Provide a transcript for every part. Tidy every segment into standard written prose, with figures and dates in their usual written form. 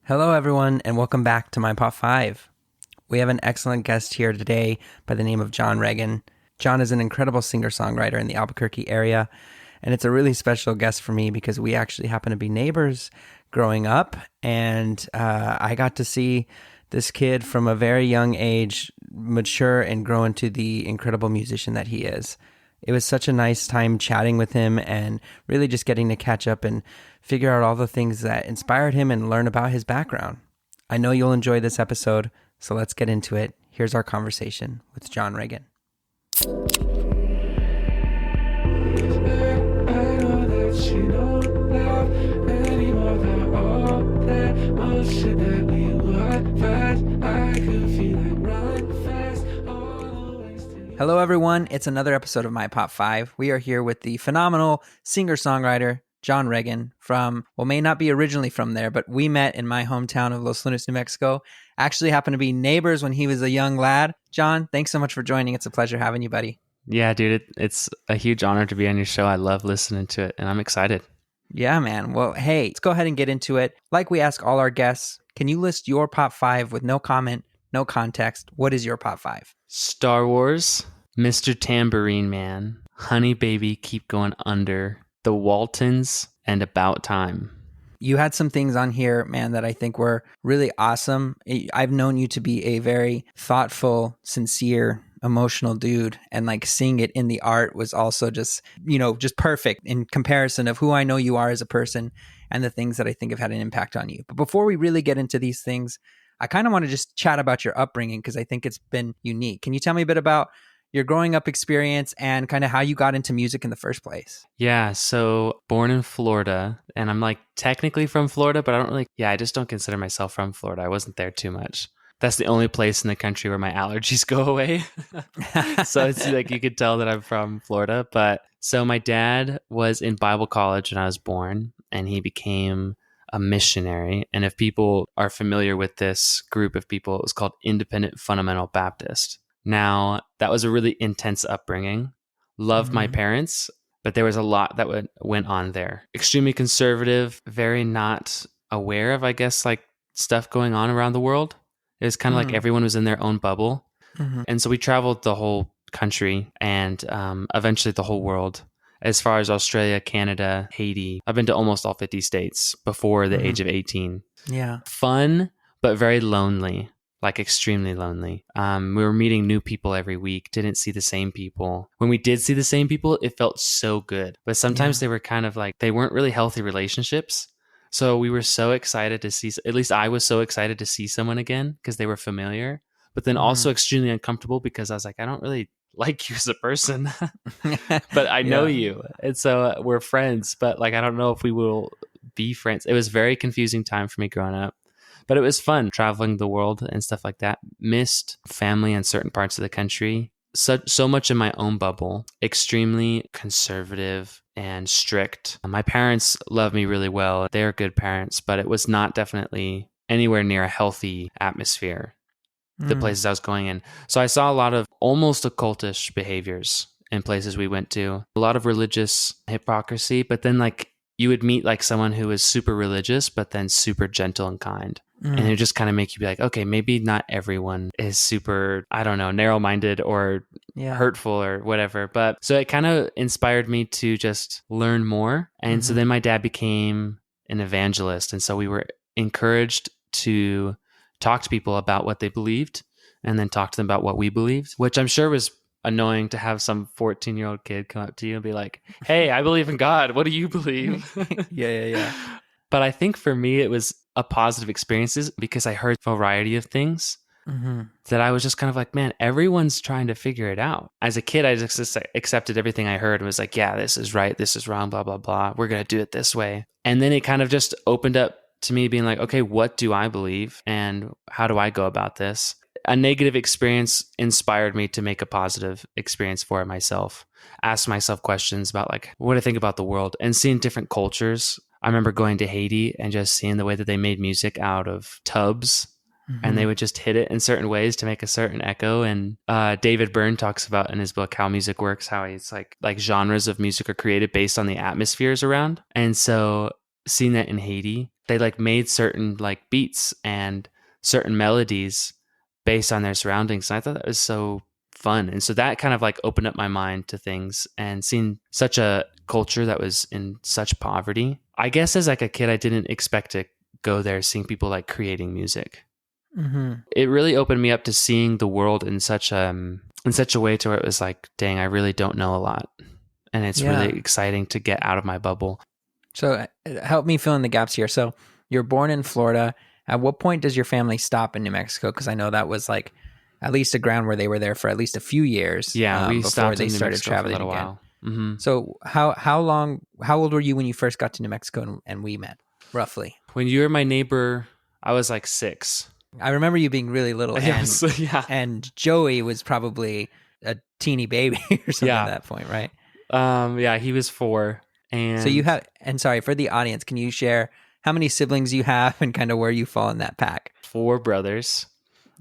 Hello, everyone, and welcome back to my Pop 5. We have an excellent guest here today by the name of John Reagan. John is an incredible singer-songwriter in the Albuquerque area, and it's a really special guest for me because we actually happen to be neighbors growing up, and I got to see this kid from a very young age mature and grow into the incredible musician that he is. It was such a nice time chatting with him and really just getting to catch up and figure out all the things that inspired him and learn about his background. I know you'll enjoy this episode, so let's get into it. Here's our conversation with John Reagan. Hello, everyone. It's another episode of My Pop 5. We are here with the phenomenal singer-songwriter, John Reagan, may not be originally from there, but we met in my hometown of Los Lunas, New Mexico. Actually happened to be neighbors when he was a young lad. John, thanks so much for joining. It's a pleasure having you, buddy. Yeah, dude, it's a huge honor to be on your show. I love listening to it, and I'm excited. Yeah, man. Well, hey, let's go ahead and get into it. Like we ask all our guests, can you list your Pop 5 with no comment, no context? What is your Pop 5? Star Wars, Mr. Tambourine Man, Honeybaby, Keep Going Under, The Waltons, and About Time. You had some things on here, man, that I think were really awesome. I've known you to be a very thoughtful, sincere, emotional dude, and like seeing it in the art was also just perfect in comparison of who I know you are as a person and the things that I think have had an impact on you. But before we really get into these things, I kind of want to just chat about your upbringing because I think it's been unique. Can you tell me a bit about your growing up experience and kind of how you got into music in the first place? Yeah, so born in Florida, and I'm like technically from Florida, but I just don't consider myself from Florida. I wasn't there too much. That's the only place in the country where my allergies go away. So it's like you could tell that I'm from Florida. But so my dad was in Bible college when I was born, and he became a missionary. And if people are familiar with this group of people, it was called Independent Fundamental Baptist. Now, that was a really intense upbringing. Loved my parents, but there was a lot that went on there. Extremely conservative, very not aware of, I guess, like stuff going on around the world. It was kind of like everyone was in their own bubble. And so we traveled the whole country and eventually the whole world, as far as Australia, Canada, Haiti. I've been to almost all 50 states before the age of 18. Yeah. Fun, but very lonely. Like extremely lonely. We were meeting new people every week, didn't see the same people. When we did see the same people, it felt so good. But sometimes they were kind of like, they weren't really healthy relationships. So we were so excited to see, at least I was so excited to see someone again because they were familiar, but then also extremely uncomfortable because I was like, I don't really like you as a person, but I know you. And so we're friends, but like, I don't know if we will be friends. It was a very confusing time for me growing up. But it was fun traveling the world and stuff like that. Missed family in certain parts of the country. So much in my own bubble. Extremely conservative and strict. My parents love me really well. They're good parents, but it was not definitely anywhere near a healthy atmosphere, the places I was going in. So I saw a lot of almost occultish behaviors in places we went to. A lot of religious hypocrisy, but then like you would meet like someone who was super religious, but then super gentle and kind. And it just kind of make you be like, okay, maybe not everyone is super, I don't know, narrow-minded or hurtful or whatever. But so it kind of inspired me to just learn more. And so then my dad became an evangelist. And so we were encouraged to talk to people about what they believed and then talk to them about what we believed, which I'm sure was annoying to have some 14-year-old kid come up to you and be like, hey, I believe in God. What do you believe? Yeah. But I think for me, it was a positive experiences because I heard a variety of things that I was just kind of like, man, everyone's trying to figure it out. As a kid, I just accepted everything I heard and was like, yeah, this is right. This is wrong, blah, blah, blah. We're going to do it this way. And then it kind of just opened up to me being like, okay, what do I believe? And how do I go about this? A negative experience inspired me to make a positive experience for myself. Ask myself questions about like, what do I think about the world and seeing different cultures. I remember going to Haiti and just seeing the way that they made music out of tubs and they would just hit it in certain ways to make a certain echo. And David Byrne talks about in his book How Music Works, how it's like genres of music are created based on the atmospheres around. And so seeing that in Haiti they like made certain like beats and certain melodies based on their surroundings. And I thought that was so fun. And so that kind of like opened up my mind to things, and seeing such a culture that was in such poverty. I guess as like a kid, I didn't expect to go there seeing people like creating music. Mm-hmm. It really opened me up to seeing the world in such a way to where it was like, dang, I really don't know a lot. And it's really exciting to get out of my bubble. So help me fill in the gaps here. So you're born in Florida. At what point does your family stop in New Mexico? Because I know that was like at least a ground where they were there for at least a few years. Yeah, we before stopped they in New started Mexico traveling for a little again. while. Mm-hmm. So how old were you when you first got to New Mexico and we met, roughly? When you were my neighbor, I was like 6. I remember you being really little, and Joey was probably a teeny baby or something at that point, right? Yeah, he was 4. And so you have, and sorry for the audience, can you share how many siblings you have and kind of where you fall in that pack? 4 brothers.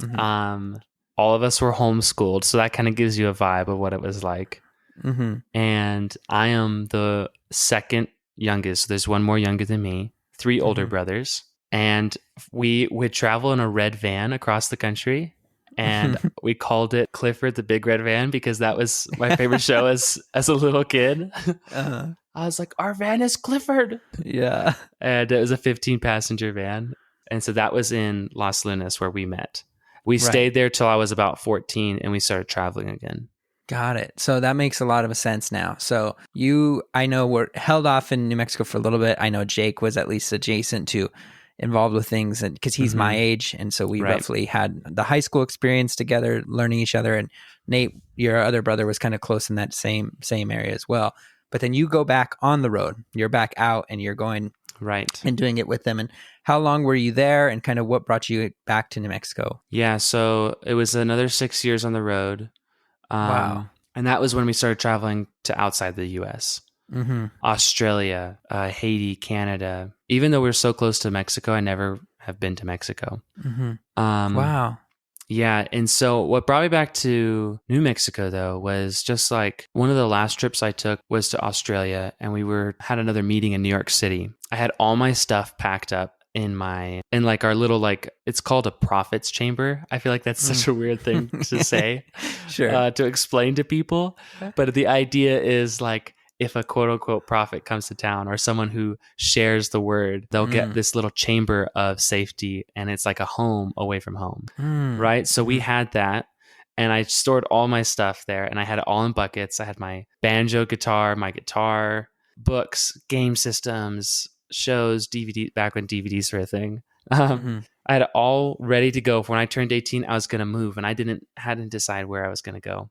Mm-hmm. All of us were homeschooled, so that kind of gives you a vibe of what it was like. Mm-hmm. And I am the second youngest. So there's one more younger than me, 3 older brothers. And we would travel in a red van across the country. And we called it Clifford the Big Red Van because that was my favorite show as a little kid. Uh-huh. I was like, our van is Clifford. Yeah. And it was a 15-passenger van. And so that was in Las Lunas where we met. We stayed there till I was about 14 and we started traveling again. Got it. So that makes a lot of sense now. So you, I know, were held off in New Mexico for a little bit. I know Jake was at least adjacent to involved with things, and because he's my age, and so we roughly had the high school experience together, learning each other. And Nate, your other brother, was kind of close in that same area as well. But then you go back on the road. You're back out, and you're going and doing it with them. And how long were you there, and kind of what brought you back to New Mexico? Yeah, so it was another 6 years on the road. Wow. And that was when we started traveling to outside the U.S. Mm-hmm. Australia, Haiti, Canada. Even though we're so close to Mexico, I never have been to Mexico. Mm-hmm. Wow. Yeah. And so what brought me back to New Mexico, though, was just like one of the last trips I took was to Australia, and we had another meeting in New York City. I had all my stuff packed up in like our little, like, it's called a prophet's chamber. I feel like that's such a weird thing to say, to explain to people. But the idea is like, if a quote unquote prophet comes to town or someone who shares the word, they'll get this little chamber of safety, and it's like a home away from home. Right. So we had that, and I stored all my stuff there, and I had it all in buckets. I had my banjo guitar, my guitar, books, game systems, shows, DVD, back when DVDs were a thing. I had it all ready to go. For when I turned 18, I was going to move, and I hadn't decided where I was going to go.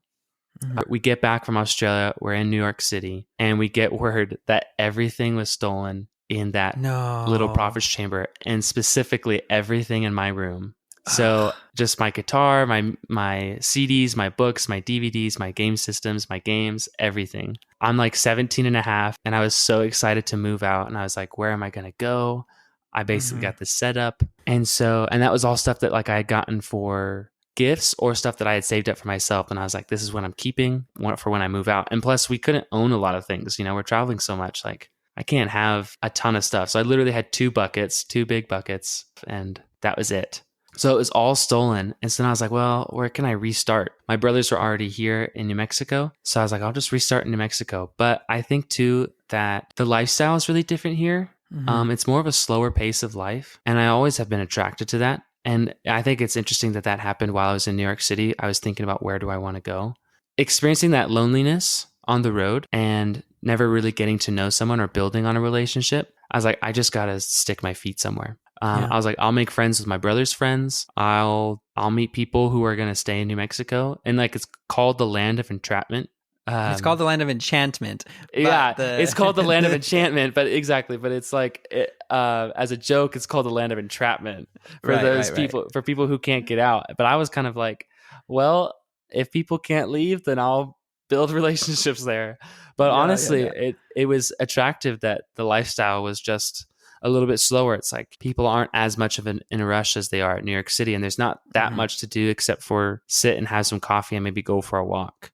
We get back from Australia. We're in New York City, and we get word that everything was stolen in that little prophet's chamber, and specifically everything in my room. So just my guitar, my CDs, my books, my DVDs, my game systems, my games, everything. I'm like 17 and a half, and I was so excited to move out, and I was like, where am I going to go? I basically got this set up. And that was all stuff that like I had gotten for gifts or stuff that I had saved up for myself. And I was like, this is what I'm keeping for when I move out. And plus we couldn't own a lot of things. We're traveling so much. Like I can't have a ton of stuff. So I literally had 2 big buckets, and that was it. So it was all stolen. And so then I was like, well, where can I restart? My brothers were already here in New Mexico. So I was like, I'll just restart in New Mexico. But I think too that the lifestyle is really different here. It's more of a slower pace of life. And I always have been attracted to that. And I think it's interesting that happened while I was in New York City. I was thinking about, where do I want to go? Experiencing that loneliness on the road and never really getting to know someone or building on a relationship. I was like, I just got to stick my feet somewhere. I was like, I'll make friends with my brother's friends. I'll meet people who are going to stay in New Mexico. And like, it's called the land of entrapment. It's called the land of enchantment. It's called the land of enchantment, but it's like, as a joke, it's called the land of entrapment for those people, for people who can't get out. But I was kind of like, well, if people can't leave, then I'll build relationships there. But honestly, it was attractive that the lifestyle was just a little bit slower. It's like people aren't as much in a rush as they are at New York City, and there's not that much to do except for sit and have some coffee and maybe go for a walk.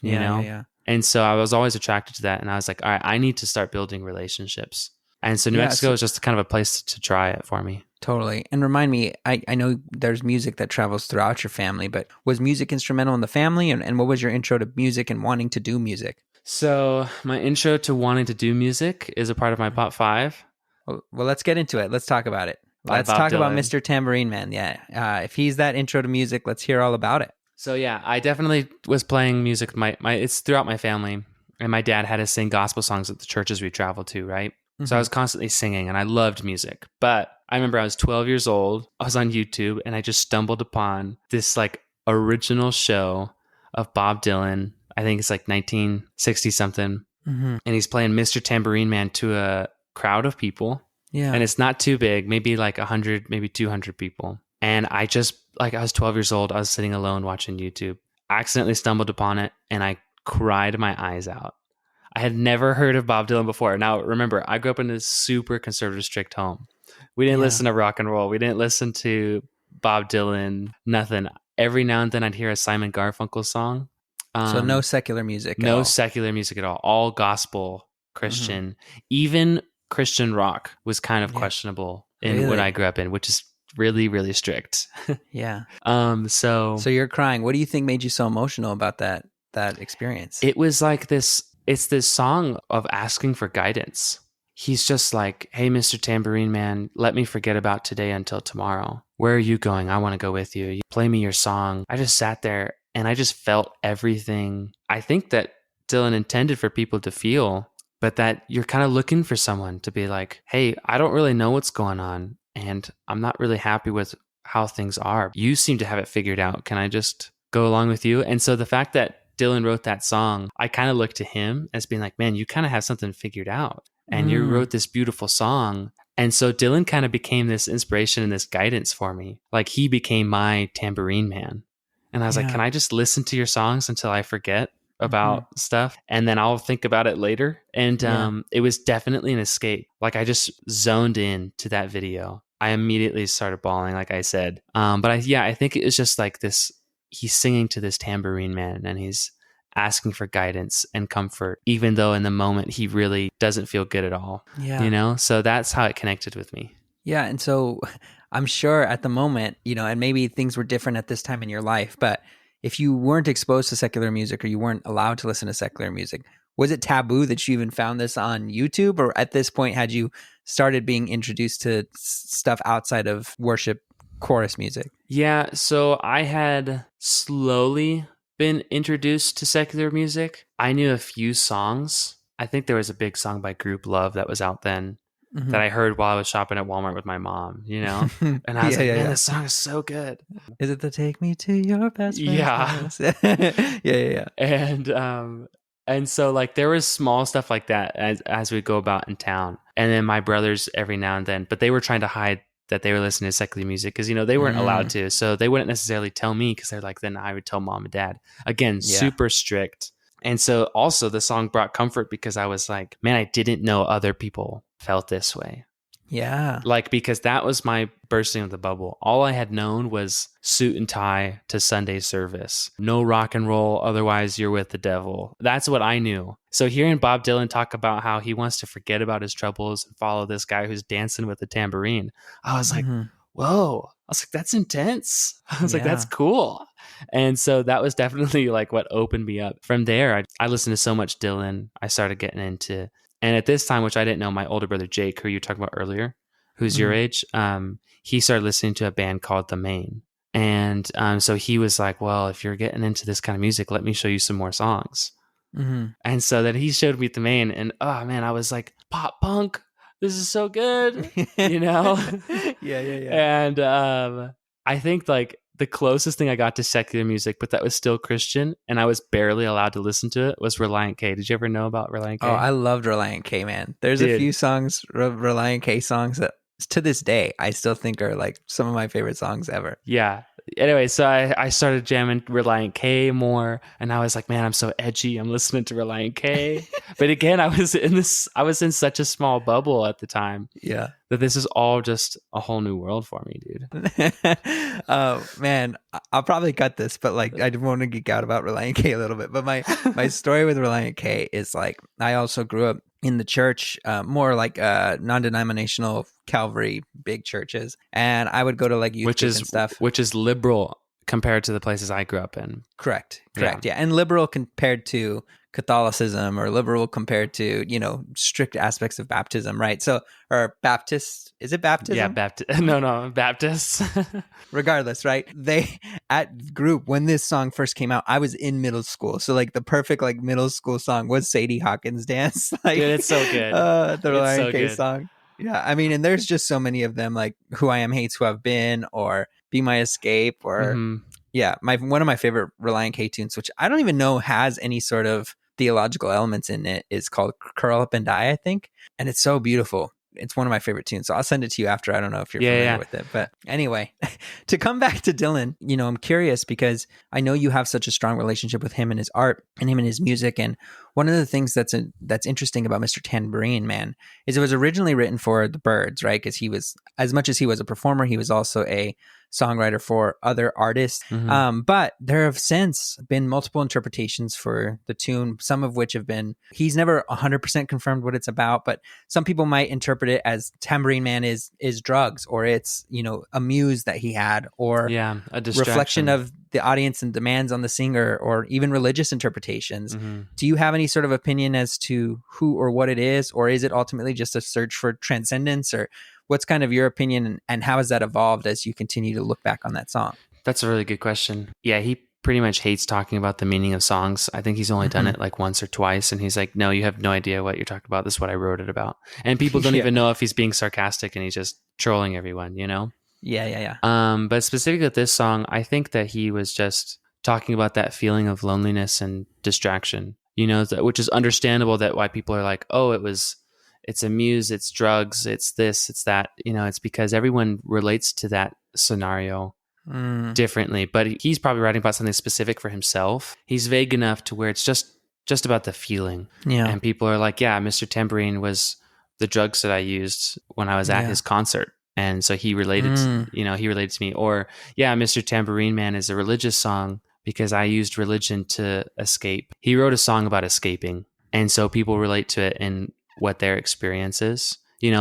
You know? And so I was always attracted to that, and I was like, all right, I need to start building relationships. And so New Mexico is just kind of a place to try it for me. Totally. And remind me, I know there's music that travels throughout your family, but was music instrumental in the family? And what was your intro to music and wanting to do music? So my intro to wanting to do music is a part of my Pop 5. Well, let's get into it. Let's talk about it. Let's talk about Mr. Tambourine Man. Yeah. If he's that intro to music, let's hear all about it. So yeah, I definitely was playing music. It's throughout my family. And my dad had us sing gospel songs at the churches we traveled to, right? Mm-hmm. So I was constantly singing and I loved music. But I remember I was 12 years old. I was on YouTube and I just stumbled upon this like original show of Bob Dylan. I think it's like 1960 something. Mm-hmm. And he's playing Mr. Tambourine Man to a crowd of people. Yeah. And it's not too big, maybe like 100, maybe 200 people. And I was 12 years old. I was sitting alone watching YouTube. I accidentally stumbled upon it and I cried my eyes out. I had never heard of Bob Dylan before. Now, remember, I grew up in a super conservative, strict home. We didn't listen to rock and roll. We didn't listen to Bob Dylan, nothing. Every now and then I'd hear a Simon Garfunkel song. So no secular music No secular music at all. All gospel, Christian. Mm-hmm. Even Christian rock was kind of questionable in what I grew up in, which is really, really strict. Yeah. So you're crying. What do you think made you so emotional about that experience? It was like this. It's this song of asking for guidance. He's just like, hey, Mr. Tambourine Man, let me forget about today until tomorrow. Where are you going? I want to go with you. You play me your song. I just sat there and I just felt everything I think that Dylan intended for people to feel, but that you're kind of looking for someone to be like, hey, I don't really know what's going on and I'm not really happy with how things are. You seem to have it figured out. Can I just go along with you? And so the fact that Dylan wrote that song, I kind of looked to him as being like, man, you kind of have something figured out. And you wrote this beautiful song. And so Dylan kind of became this inspiration and this guidance for me. Like he became my tambourine man. And I was like, can I just listen to your songs until I forget about stuff? And then I'll think about it later. And it was definitely an escape. Like I just zoned in to that video. I immediately started bawling, like I said. But I think it was just like this. He's singing to this tambourine man and he's asking for guidance and comfort, even though in the moment he really doesn't feel good at all. Yeah. You know? So that's how it connected with me. Yeah. And so I'm sure at the moment, and maybe things were different at this time in your life, but if you weren't exposed to secular music or you weren't allowed to listen to secular music, was it taboo that you even found this on YouTube? Or at this point, had you started being introduced to stuff outside of worship chorus music? Yeah, so I had slowly been introduced to secular music. I knew a few songs. I think there was a big song by Group Love that was out then that I heard while I was shopping at Walmart with my mom, And I was man, this song is so good. Is it the Take Me to Your Best Friend's House? Yeah. And so like there was small stuff like that as we go about in town. And then my brothers every now and then, but they were trying to hide that they were listening to secular music because, they weren't allowed to. So they wouldn't necessarily tell me because they're like, then I would tell mom and dad. Again, super strict. And so also the song brought comfort because I was like, man, I didn't know other people felt this way. Yeah. Like, because that was my bursting of the bubble. All I had known was suit and tie to Sunday service. No rock and roll, otherwise you're with the devil. That's what I knew. So hearing Bob Dylan talk about how he wants to forget about his troubles and follow this guy who's dancing with a tambourine, I was like, whoa. I was like, that's intense. I was like, that's cool. And so that was definitely like what opened me up. From there, I listened to so much Dylan. I started getting into, and at this time, which I didn't know, my older brother Jake, who you were talking about earlier, who's your age, he started listening to a band called The Maine. And so he was like, well, if you're getting into this kind of music, let me show you some more songs. And so that he showed me The Maine, and oh man, I was like, pop punk, this is so good, Yeah. And I think like the closest thing I got to secular music, but that was still Christian, and I was barely allowed to listen to it, was Reliant K. Did you ever know about Reliant K? Oh, I loved Reliant K, man. There's a few songs, Reliant K songs, that to this day I still think are like some of my favorite songs ever. Yeah. Anyway, so I started jamming Reliant K more, and I was like, man, I'm so edgy. I'm listening to Reliant K. But again, I was in such a small bubble at the time. Yeah. that this is all just a whole new world for me, dude. Oh man, I'll probably cut this, but like I want to geek out about Reliant K a little bit. But my story with Reliant K is like I also grew up in the church, more like non-denominational Calvary big churches, and I would go to like youth group and stuff, which is liberal compared to the places I grew up in. Correct. Yeah, and liberal compared to Catholicism, or liberal compared to, strict aspects of baptism, right? So, or Baptist, is it baptism? Yeah, no, Baptists. Regardless, right? They, at group, when this song first came out, I was in middle school. So like the perfect like middle school song was Sadie Hawkins' Dance. Like, dude, it's so good. The Reliant K song. Yeah, I mean, and there's just so many of them, like Who I Am Hates Who I've Been, or Be My Escape, or yeah, one of my favorite Reliant K tunes, which I don't even know has any sort of theological elements in it, is called Curl Up and Die, I think. And it's so beautiful. It's one of my favorite tunes. So I'll send it to you after. I don't know if you're familiar with it. But anyway, to come back to Dylan, I'm curious because I know you have such a strong relationship with him and his art and him and his music. And one of the things that's interesting about Mr. Tambourine Man is it was originally written for the Byrds, right? Because he was, as much as he was a performer, he was also a songwriter for other artists. But there have since been multiple interpretations for the tune, some of which have been, he's never 100% confirmed what it's about, but some people might interpret it as Tambourine Man is drugs, or it's, a muse that he had, or a reflection of the audience and demands on the singer, or even religious interpretations. Do you have any sort of opinion as to who or what it is, or is it ultimately just a search for transcendence, or what's kind of your opinion, and how has that evolved as you continue to look back on that song? That's a really good question. Yeah, he pretty much hates talking about the meaning of songs. I think he's only done it like once or twice, and he's like, no, you have no idea what you're talking about. This is what I wrote it about. And people don't even know if he's being sarcastic and he's just trolling everyone, Yeah. But specifically with this song, I think that he was just talking about that feeling of loneliness and distraction, which is understandable, that why people are like, oh, it's a muse, it's drugs, it's this, it's that, it's because everyone relates to that scenario differently. But he's probably writing about something specific for himself. He's vague enough to where it's just about the feeling. Yeah. And people are like, yeah, Mr. Tambourine was the drugs that I used when I was at his concert. And so he related, he related to me. Or, yeah, Mr. Tambourine Man is a religious song because I used religion to escape. He wrote a song about escaping. And so people relate to it in what their experience is.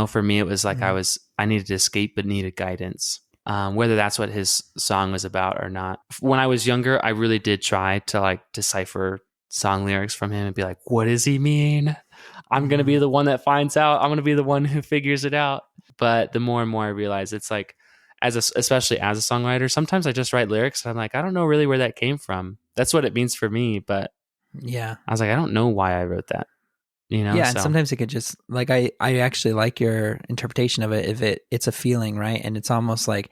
For me, it was like I needed to escape but needed guidance. Whether that's what his song was about or not. When I was younger, I really did try to like decipher song lyrics from him and be like, what does he mean? I'm going to be the one that finds out. I'm going to be the one who figures it out. But the more and more I realize, it's like, especially as a songwriter, sometimes I just write lyrics and I'm like, I don't know really where that came from. That's what it means for me. But I was like, I don't know why I wrote that. And sometimes it could just, like, I actually like your interpretation of it. If it's a feeling, right? And it's almost like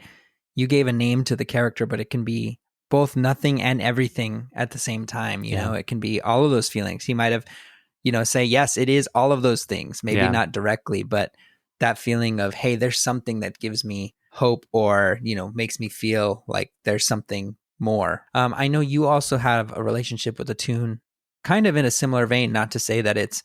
you gave a name to the character, but it can be both nothing and everything at the same time. You know, it can be all of those feelings. He might have, say, yes, it is all of those things, maybe not directly, but that feeling of, hey, there's something that gives me hope, or, makes me feel like there's something more. I know you also have a relationship with the tune kind of in a similar vein, not to say that it's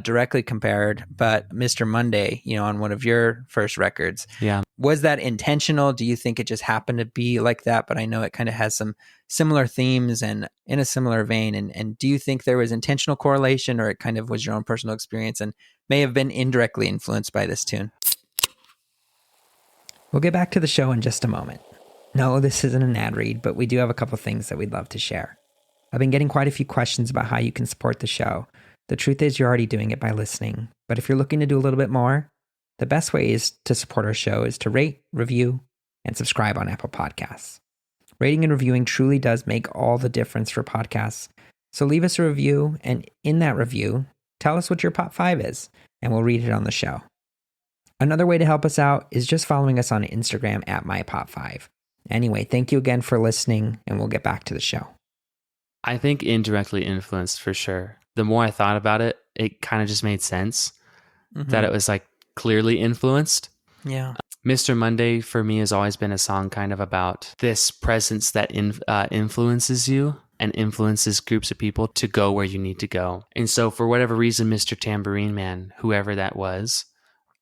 directly compared, but Mr. Monday, on one of your first records. Yeah. Was that intentional? Do you think it just happened to be like that? But I know it kind of has some similar themes and in a similar vein. And do you think there was intentional correlation, or it kind of was your own personal experience and may have been indirectly influenced by this tune? We'll get back to the show in just a moment. No, this isn't an ad read, but we do have a couple things that we'd love to share. I've been getting quite a few questions about how you can support the show. The truth is you're already doing it by listening, but if you're looking to do a little bit more, the best way is to support our show is to rate, review, and subscribe on Apple Podcasts. Rating and reviewing truly does make all the difference for podcasts, so leave us a review, and in that review, tell us what your Pop 5 is, and we'll read it on the show. Another way to help us out is just following us on Instagram at MyPop5. Anyway, thank you again for listening, and we'll get back to the show. I think indirectly influenced for sure. The more I thought about it, it kind of just made sense that it was like clearly influenced. Yeah. Mr. Monday for me has always been a song kind of about this presence that influences you and influences groups of people to go where you need to go. And so for whatever reason, Mr. Tambourine Man, whoever that was,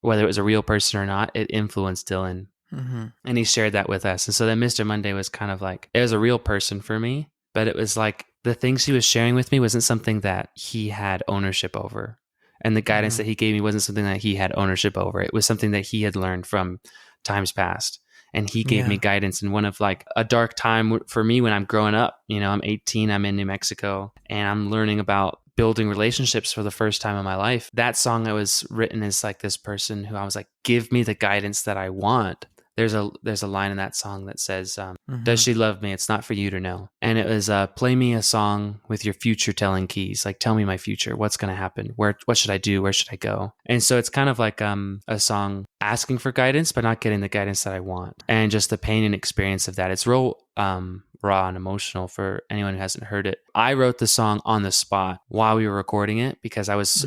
whether it was a real person or not, it influenced Dylan. Mm-hmm. And he shared that with us. And so then Mr. Monday was kind of like, it was a real person for me, but it was like the things he was sharing with me wasn't something that he had ownership over. And the guidance that he gave me wasn't something that he had ownership over. It was something that he had learned from times past. And he gave me guidance in one of like a dark time for me when I'm growing up. You know, I'm 18, I'm in New Mexico, and I'm learning about building relationships for the first time in my life. That song I was written as like this person who I was like, give me the guidance that I want. There's a line in that song that says, does she love me? It's not for you to know. And it was, play me a song with your future telling keys. Like, tell me my future. What's going to happen? What should I do? Where should I go? And so it's kind of like a song asking for guidance, but not getting the guidance that I want. And just the pain and experience of that. It's real raw and emotional for anyone who hasn't heard it. I wrote the song on the spot while we were recording it because I was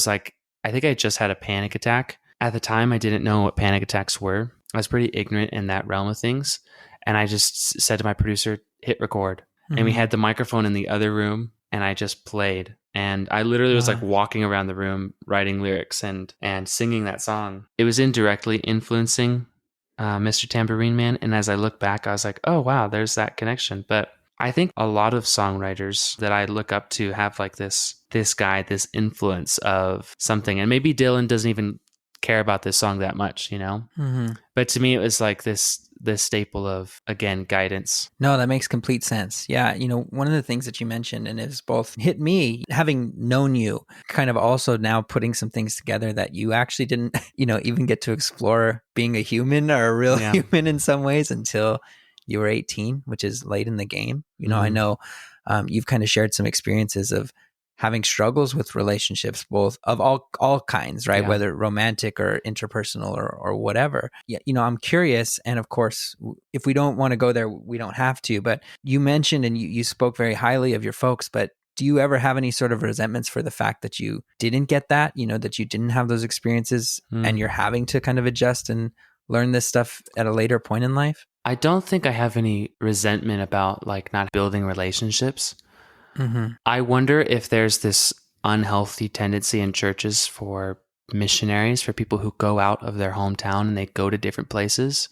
like, I think I just had a panic attack. At the time, I didn't know what panic attacks were. I was pretty ignorant in that realm of things. And I just said to my producer, hit record. And we had the microphone in the other room and I just played. And I literally was like walking around the room, writing lyrics and singing that song. It was indirectly influencing Mr. Tambourine Man. And as I look back, I was like, oh, wow, there's that connection. But I think a lot of songwriters that I look up to have like this guy, this influence of something. And maybe Dylan doesn't even care about this song that much, you know? But to me, it was like this staple of, again, guidance. No, that makes complete sense. Yeah. You know, one of the things that you mentioned, and it's both hit me, having known you, kind of also now putting some things together that you actually didn't, you know, even get to explore being a human or a real human in some ways until you were 18, which is late in the game. You know, I know you've kind of shared some experiences of having struggles with relationships, both of all kinds, right? Yeah. Whether romantic or interpersonal or whatever. Yeah, you know, I'm curious, and of course, if we don't want to go there, we don't have to. But you mentioned and you spoke very highly of your folks, but do you ever have any sort of resentments for the fact that you didn't get that, you know, that you didn't have those experiences and you're having to kind of adjust and learn this stuff at a later point in life? I don't think I have any resentment about like not building relationships. I wonder if there's this unhealthy tendency in churches for missionaries, for people who go out of their hometown and they go to different places,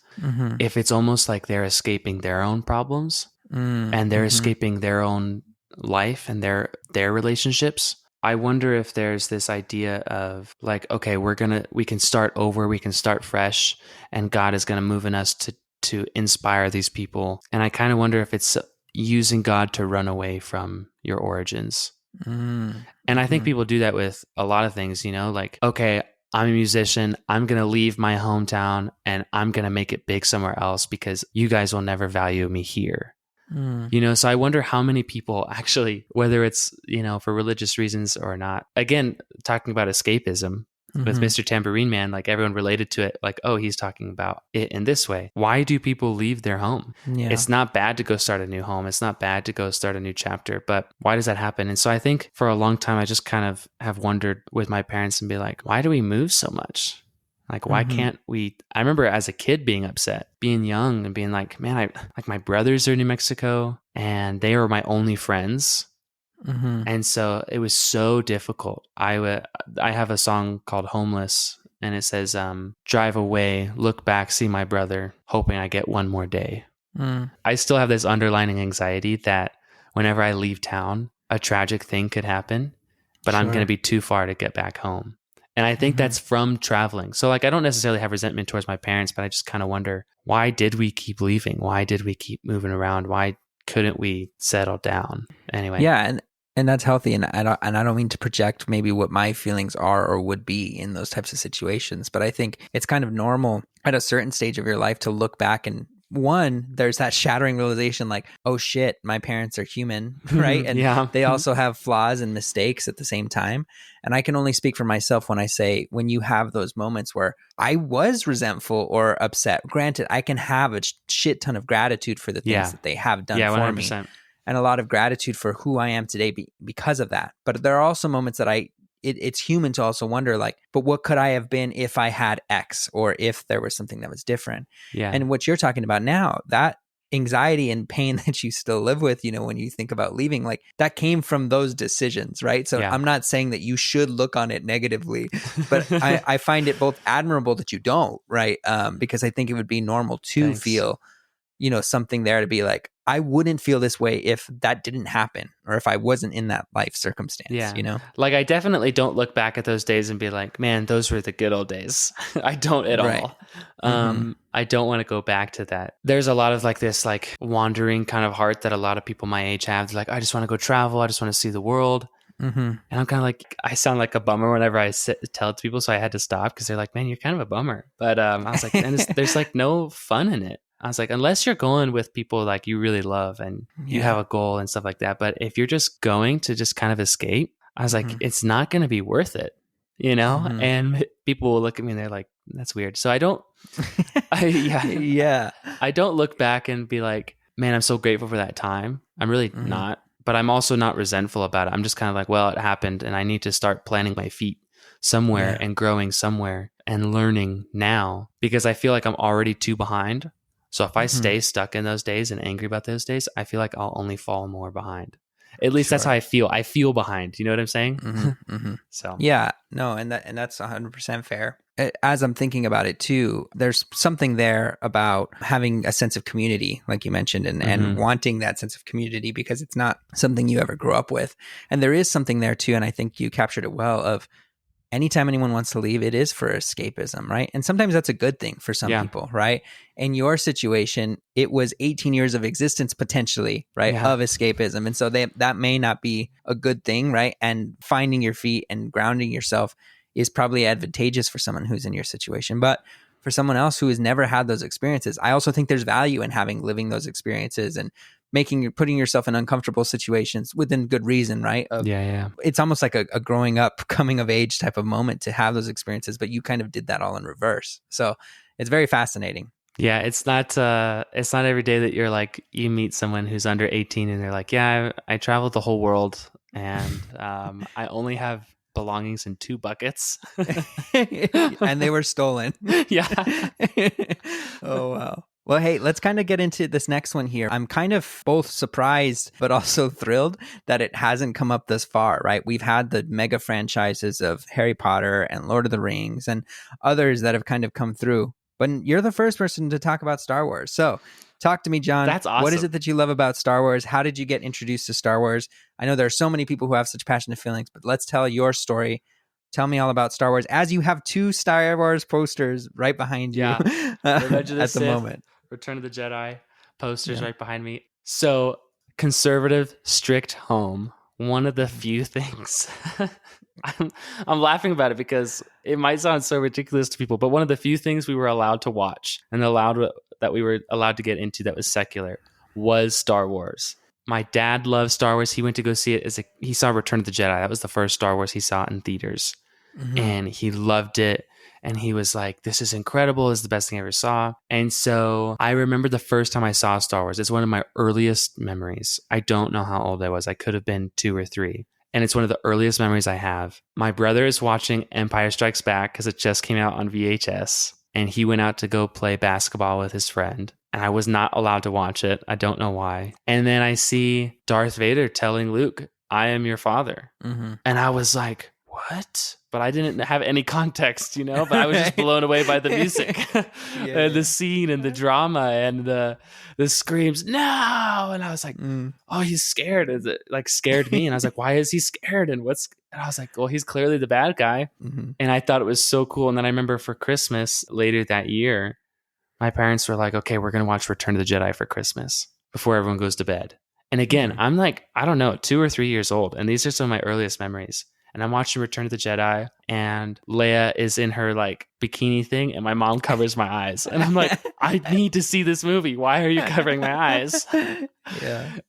if it's almost like they're escaping their own problems and they're escaping their own life and their relationships. I wonder if there's this idea of like, okay, we can start over, we can start fresh, and God is going to move in us to inspire these people. And I kind of wonder if it's using God to run away from your origins. And I think people do that with a lot of things, you know, like, okay, I'm a musician. I'm going to leave my hometown and I'm going to make it big somewhere else because you guys will never value me here. You know, so I wonder how many people actually, whether it's, you know, for religious reasons or not, again, talking about escapism with Mr. Tambourine Man, like everyone related to it, like, oh, he's talking about it in this way. Why do people leave their home? Yeah. It's not bad to go start a new home. It's not bad to go start a new chapter, but why does that happen? And so I think for a long time, I just kind of have wondered with my parents and be like, why do we move so much? Like, why can't we? I remember as a kid being upset, being young and being like, man, my brothers are in New Mexico and they were my only friends. And so it was so difficult. I have a song called Homeless and it says, drive away, look back, see my brother, hoping I get one more day. I still have this underlying anxiety that whenever I leave town, a tragic thing could happen, but I'm going to be too far to get back home. And I think that's from traveling. So like, I don't necessarily have resentment towards my parents, but I just kind of wonder, why did we keep leaving? Why did we keep moving around? Why couldn't we settle down? Anyway. Yeah. And that's healthy. And I don't mean to project maybe what my feelings are or would be in those types of situations, but I think it's kind of normal at a certain stage of your life to look back and there's that shattering realization like, oh shit, my parents are human, right? And they also have flaws and mistakes at the same time. And I can only speak for myself when I say, when you have those moments where I was resentful or upset, granted, I can have a shit ton of gratitude for the things that they have done for 100%. Me. And a lot of gratitude for who I am today because of that. But there are also moments that it's human to also wonder like, but what could I have been if I had X or if there was something that was different? Yeah. And what you're talking about now, that anxiety and pain that you still live with, when you think about leaving, like that came from those decisions, right? So Yeah. I'm not saying that you should look on it negatively, but I find it both admirable that you don't, right? Because I think it would be normal to Thanks. feel, something there to be like, I wouldn't feel this way if that didn't happen or if I wasn't in that life circumstance, Like I definitely don't look back at those days and be like, man, those were the good old days. I don't at Right. all. I don't want to go back to that. There's a lot of like this like wandering kind of heart that a lot of people my age have. They're like, I just want to go travel. I just want to see the world. And I'm kind of like, I sound like a bummer whenever I tell it to people. So I had to stop because they're like, man, you're kind of a bummer. But I was like, man, there's like no fun in it. I was like, unless you're going with people like you really love and you have a goal and stuff like that. But if you're just going to just kind of escape, I was like, it's not going to be worth it, And people will look at me and they're like, that's weird. So I don't, I don't look back and be like, man, I'm so grateful for that time. I'm really not, but I'm also not resentful about it. I'm just kind of like, well, it happened and I need to start planting my feet somewhere and growing somewhere and learning now because I feel like I'm already too behind. So if I stay stuck in those days and angry about those days, I feel like I'll only fall more behind. At least that's how I feel. I feel behind. You know what I'm saying? So yeah, no, and that's 100% fair. As I'm thinking about it too, there's something there about having a sense of community, like you mentioned, and wanting that sense of community because it's not something you ever grew up with. And there is something there too, and I think you captured it well, of anytime anyone wants to leave, it is for escapism, right? And sometimes that's a good thing for some people, right? In your situation, it was 18 years of existence potentially, right, of escapism. And so that may not be a good thing, right? And finding your feet and grounding yourself is probably advantageous for someone who's in your situation. But for someone else who has never had those experiences, I also think there's value in living those experiences and putting yourself in uncomfortable situations within good reason, right? It's almost like a growing up, coming of age type of moment to have those experiences, but you kind of did that all in reverse. So it's very fascinating. Yeah, it's not every day that you're like, you meet someone who's under 18 and they're like, yeah, I traveled the whole world and I only have belongings in 2 buckets. And they were stolen. Yeah. Oh, wow. Well, hey, let's kind of get into this next one here. I'm kind of both surprised, but also thrilled that it hasn't come up this far, right? We've had the mega franchises of Harry Potter and Lord of the Rings and others that have kind of come through. But you're the first person to talk about Star Wars. So talk to me, John. That's awesome. What is it that you love about Star Wars? How did you get introduced to Star Wars? I know there are so many people who have such passionate feelings, but let's tell your story. Tell me all about Star Wars, as you have 2 Star Wars posters right behind you at the moment. Return of the Jedi posters right behind me. So conservative, strict home. One of the few things I'm laughing about it because it might sound so ridiculous to people, but one of the few things we were allowed to watch and that we were allowed to get into that was secular was Star Wars. My dad loves Star Wars. He went to go see it he saw Return of the Jedi. That was the first Star Wars he saw in theaters. And he loved it. And he was like, this is incredible. This is the best thing I ever saw. And so I remember the first time I saw Star Wars. It's one of my earliest memories. I don't know how old I was. I could have been 2 or 3. And it's one of the earliest memories I have. My brother is watching Empire Strikes Back because it just came out on VHS. And he went out to go play basketball with his friend. And I was not allowed to watch it. I don't know why. And then I see Darth Vader telling Luke, I am your father. And I was like, what? But I didn't have any context, but I was just blown away by the music and the scene and the drama and the screams, no. And I was like, oh, he's scared. It like scared me. And I was like, why is he scared? And I was like, well, he's clearly the bad guy. And I thought it was so cool. And then I remember for Christmas later that year, my parents were like, okay, we're going to watch Return of the Jedi for Christmas before everyone goes to bed. And again, I'm like, I don't know, 2 or 3 years old. And these are some of my earliest memories. And I'm watching Return of the Jedi, and Leia is in her like bikini thing, and my mom covers my eyes. And I'm like, I need to see this movie. Why are you covering my eyes?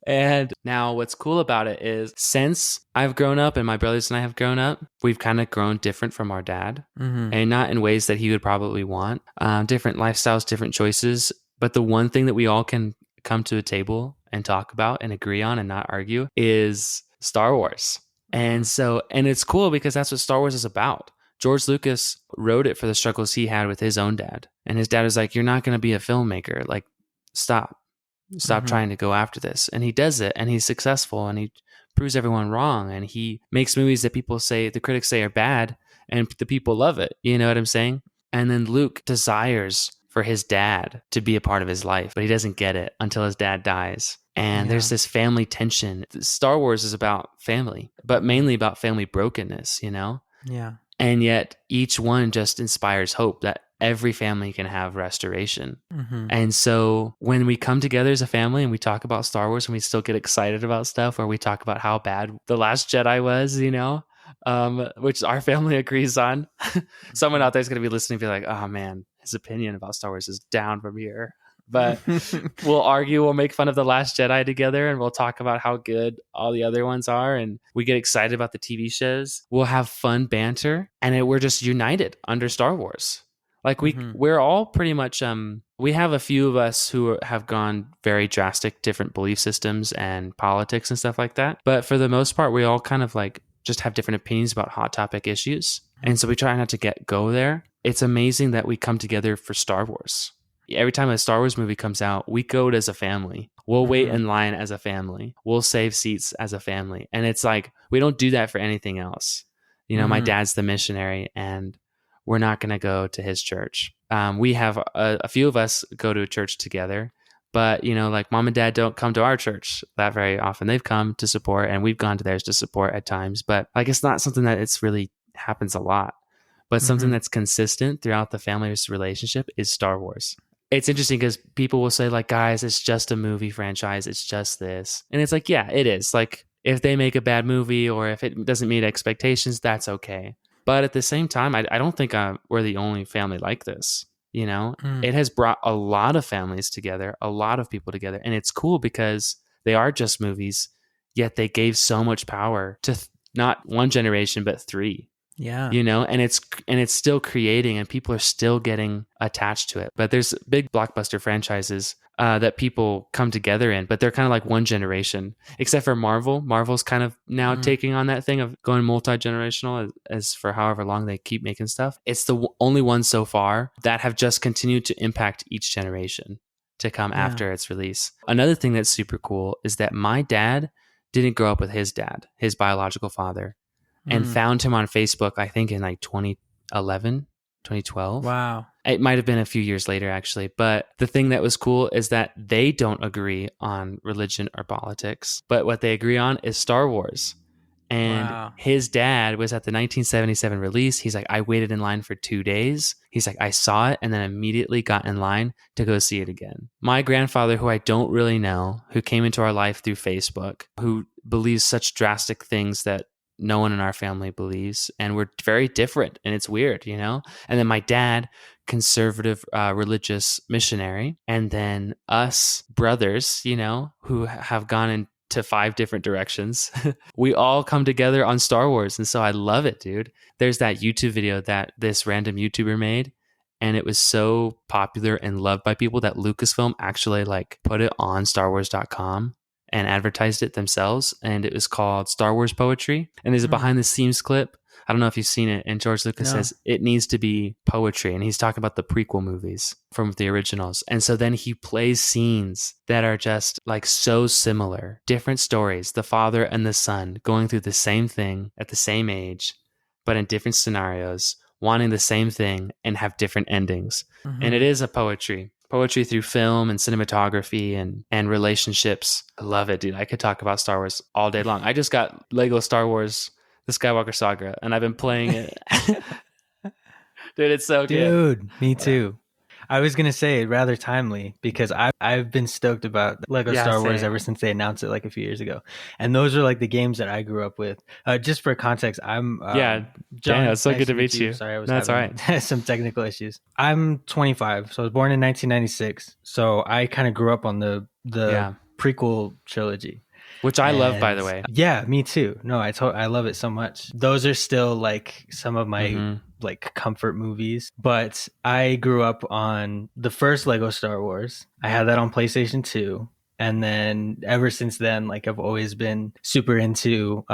And now what's cool about it is since I've grown up and my brothers and I have grown up, we've kind of grown different from our dad, and not in ways that he would probably want. Different lifestyles, different choices. But the one thing that we all can come to a table and talk about and agree on and not argue is Star Wars. And it's cool because that's what Star Wars is about. George Lucas wrote it for the struggles he had with his own dad. And his dad was like, you're not going to be a filmmaker. Like, stop. Stop trying to go after this. And he does it, and he's successful, and he proves everyone wrong, and he makes movies that the critics say are bad, and the people love it. You know what I'm saying? And then Luke desires for his dad to be a part of his life, but he doesn't get it until his dad dies. And there's this family tension. Star Wars is about family, but mainly about family brokenness, you know? Yeah. And yet each one just inspires hope that every family can have restoration. And so when we come together as a family and we talk about Star Wars and we still get excited about stuff, or we talk about how bad The Last Jedi was, you know, which our family agrees on. Someone out there is going to be listening and be like, oh man, his opinion about Star Wars is down from here. But we'll argue, we'll make fun of The Last Jedi together, and we'll talk about how good all the other ones are, and we get excited about the TV shows. We'll have fun banter, and we're just united under Star Wars. Like we're all pretty much, we have a few of us who have gone very drastic, different belief systems and politics and stuff like that. But for the most part, we all kind of like just have different opinions about hot topic issues. And so we try not to go there. It's amazing that we come together for Star Wars. Every time a Star Wars movie comes out, we go as a family. We'll wait in line as a family. We'll save seats as a family. And it's like, we don't do that for anything else. You know, my dad's the missionary, and we're not going to go to his church. We have a few of us go to a church together, but you know, like mom and dad don't come to our church that very often. They've come to support, and we've gone to theirs to support at times, but like, it's not something that it's really happens a lot, but something that's consistent throughout the family's relationship is Star Wars. It's interesting because people will say like, guys, it's just a movie franchise. It's just this. And it's like, yeah, it is. Like if they make a bad movie or if it doesn't meet expectations, that's okay. But at the same time, I don't think we're the only family like this. You know, it has brought a lot of families together, a lot of people together. And it's cool because they are just movies, yet they gave so much power to not one generation, but three. Yeah. You know, and it's still creating, and people are still getting attached to it. But there's big blockbuster franchises that people come together in, but they're kind of like one generation, except for Marvel. Marvel's kind of now taking on that thing of going multi-generational as for however long they keep making stuff. It's the only one so far that have just continued to impact each generation to come after its release. Another thing that's super cool is that my dad didn't grow up with his dad, his biological father. And found him on Facebook, I think in like 2011, 2012. Wow. It might have been a few years later, actually. But the thing that was cool is that they don't agree on religion or politics. But what they agree on is Star Wars. And his dad was at the 1977 release. He's like, I waited in line for 2 days. He's like, I saw it and then immediately got in line to go see it again. My grandfather, who I don't really know, who came into our life through Facebook, who believes such drastic things that no one in our family believes, and we're very different, and it's weird, you know? And then my dad, conservative, religious missionary, and then us brothers, you know, who have gone into 5 different directions. We all come together on Star Wars, and so I love it, dude. There's that YouTube video that this random YouTuber made, and it was so popular and loved by people that Lucasfilm actually like put it on StarWars.com and advertised it themselves, and it was called Star Wars Poetry. And there's a behind the scenes clip. I don't know if you've seen it. And George Lucas says it needs to be poetry. And he's talking about the prequel movies from the originals. And so then he plays scenes that are just like so similar, different stories, the father and the son going through the same thing at the same age, but in different scenarios, wanting the same thing and have different endings. And it is a poetry through film and cinematography and relationships. I love it, dude. I could talk about Star Wars all day long. I just got Lego Star Wars, the Skywalker Saga, and I've been playing it. Dude, it's so good. Dude, me too. I was going to say rather timely because I've been stoked about Lego Star Wars ever since they announced it like a few years ago. And those are like the games that I grew up with. Just for context, I'm John, Daniel, it's so good to meet you. Sorry, I was That's having all right. some technical issues. I'm 25, so I was born in 1996. So I kind of grew up on the prequel trilogy. Which I love, by the way. Yeah, me too. No, I love it so much. Those are still like some of my like comfort movies. But I grew up on the first Lego Star Wars. I had that on PlayStation 2. And then ever since then, like I've always been super into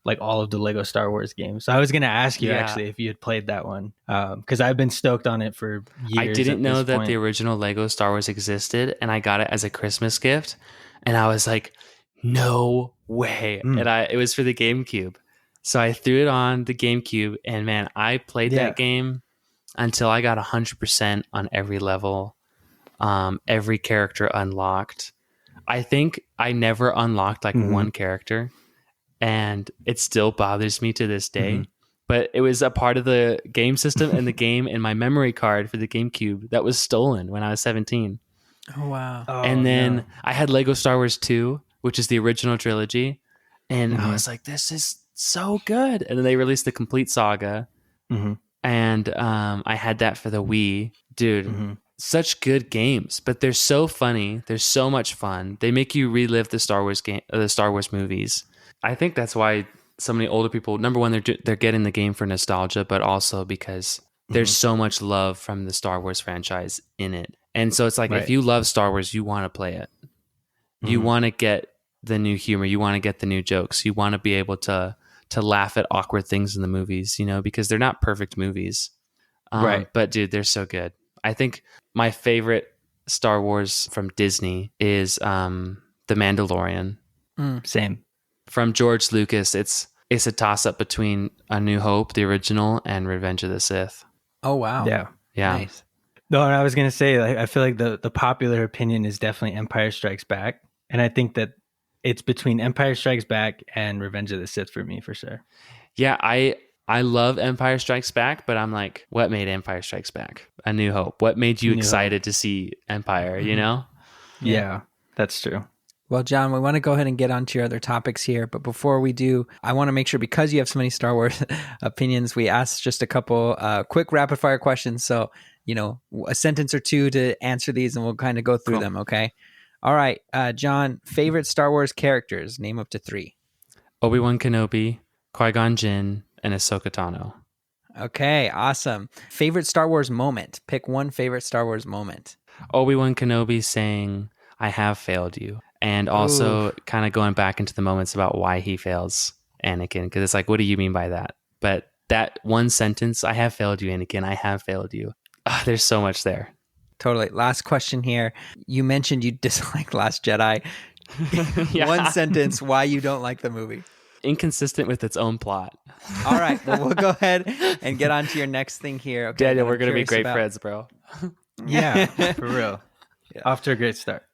like all of the Lego Star Wars games. So I was gonna ask you actually if you had played that one, because I've been stoked on it for years. I didn't know that the original Lego Star Wars existed, and I got it as a Christmas gift, and I was like, no way. And it was for the GameCube. So I threw it on the GameCube, and man, I played that game until I got 100% on every level, every character unlocked. I think I never unlocked like one character, and it still bothers me to this day. But it was a part of the game system and the game and my memory card for the GameCube that was stolen when I was 17. Oh, wow. And then I had Lego Star Wars 2, which is the original trilogy. And I was like, this is so good. And then they released the complete saga. And I had that for the Wii. Dude, such good games, but they're so funny. They're so much fun. They make you relive the Star Wars game, the Star Wars movies. I think that's why so many older people, number one, they're getting the game for nostalgia, but also because there's so much love from the Star Wars franchise in it. And so it's like, if you love Star Wars, you want to play it. You want to get the new humor. You want to get the new jokes. You want to be able to laugh at awkward things in the movies, you know, because they're not perfect movies. But dude, they're so good. I think my favorite Star Wars from Disney is The Mandalorian. Same. From George Lucas, it's a toss-up between A New Hope, the original, and Revenge of the Sith. Oh, wow. Yeah. Nice. No, and I was going to say, like, I feel like the popular opinion is definitely Empire Strikes Back. And I think that it's between Empire Strikes Back and Revenge of the Sith for me, for sure. Yeah, I love Empire Strikes Back, but I'm like, what made Empire Strikes Back? A New Hope. What made you excited to see Empire, you know? Yeah, that's true. Well, John, we want to go ahead and get on to your other topics here. But before we do, I want to make sure, because you have so many Star Wars opinions, we ask just a couple quick rapid fire questions. So, you know, a sentence or two to answer these, and we'll kind of go through them, okay? All right, John, favorite Star Wars characters? Name up to 3. Obi-Wan Kenobi, Qui-Gon Jinn, and Ahsoka Tano. Okay, awesome. Favorite Star Wars moment? Pick one favorite Star Wars moment. Obi-Wan Kenobi saying, I have failed you. And also kind of going back into the moments about why he fails Anakin. Because it's like, what do you mean by that? But that one sentence, I have failed you, Anakin. I have failed you. There's so much there. Totally. Last question here. You mentioned you dislike Last Jedi. One sentence, why you don't like the movie. Inconsistent with its own plot. All right. Well, we'll go ahead and get on to your next thing here. Okay, Daniel, we're going to be great friends, bro. Yeah, for real. Off to a great start.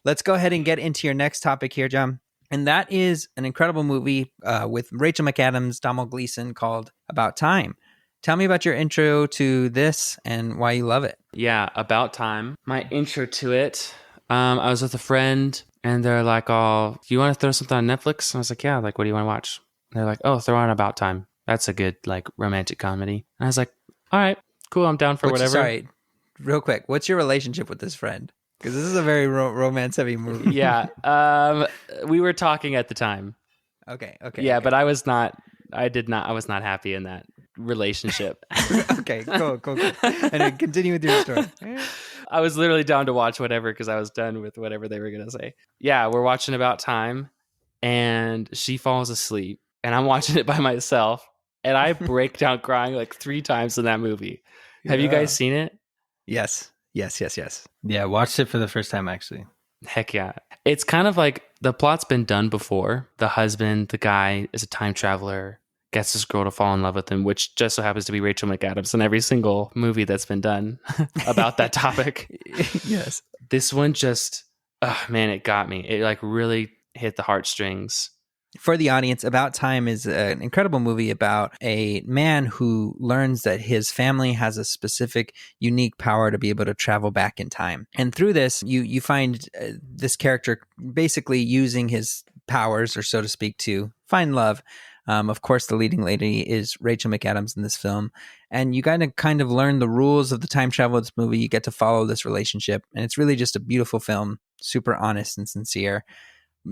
Let's go ahead and get into your next topic here, John. And that is an incredible movie with Rachel McAdams, Domhnall Gleeson, called About Time. Tell me about your intro to this and why you love it. Yeah, About Time. My intro to it, I was with a friend and they're like, oh, do you want to throw something on Netflix? And I was like, yeah, like, what do you want to watch? And they're like, oh, throw on About Time. That's a good, like, romantic comedy. And I was like, all right, cool, I'm down for whatever. Sorry, real quick, what's your relationship with this friend? Because this is a very romance-heavy movie. Yeah, we were talking at the time. Okay. Yeah, but I was not happy in that relationship. Okay, cool. And then continue with your story. I was literally down to watch whatever because I was done with whatever they were going to say. Yeah, we're watching About Time, and she falls asleep, and I'm watching it by myself, and I break down crying like 3 times in that movie. Have you guys seen it? Yes. Yeah, watched it for the first time, actually. Heck yeah. It's kind of like the plot's been done before. The husband, the guy, is a time traveler, gets this girl to fall in love with him, which just so happens to be Rachel McAdams in every single movie that's been done about that topic. Yes. This one just, man, it got me. It like really hit the heartstrings. For the audience, About Time is an incredible movie about a man who learns that his family has a specific, unique power to be able to travel back in time. And through this, you find this character basically using his powers, or so to speak, to find love. Of course, the leading lady is Rachel McAdams in this film. And you kind of learn the rules of the time travel of this movie. You get to follow this relationship. And it's really just a beautiful film, super honest and sincere.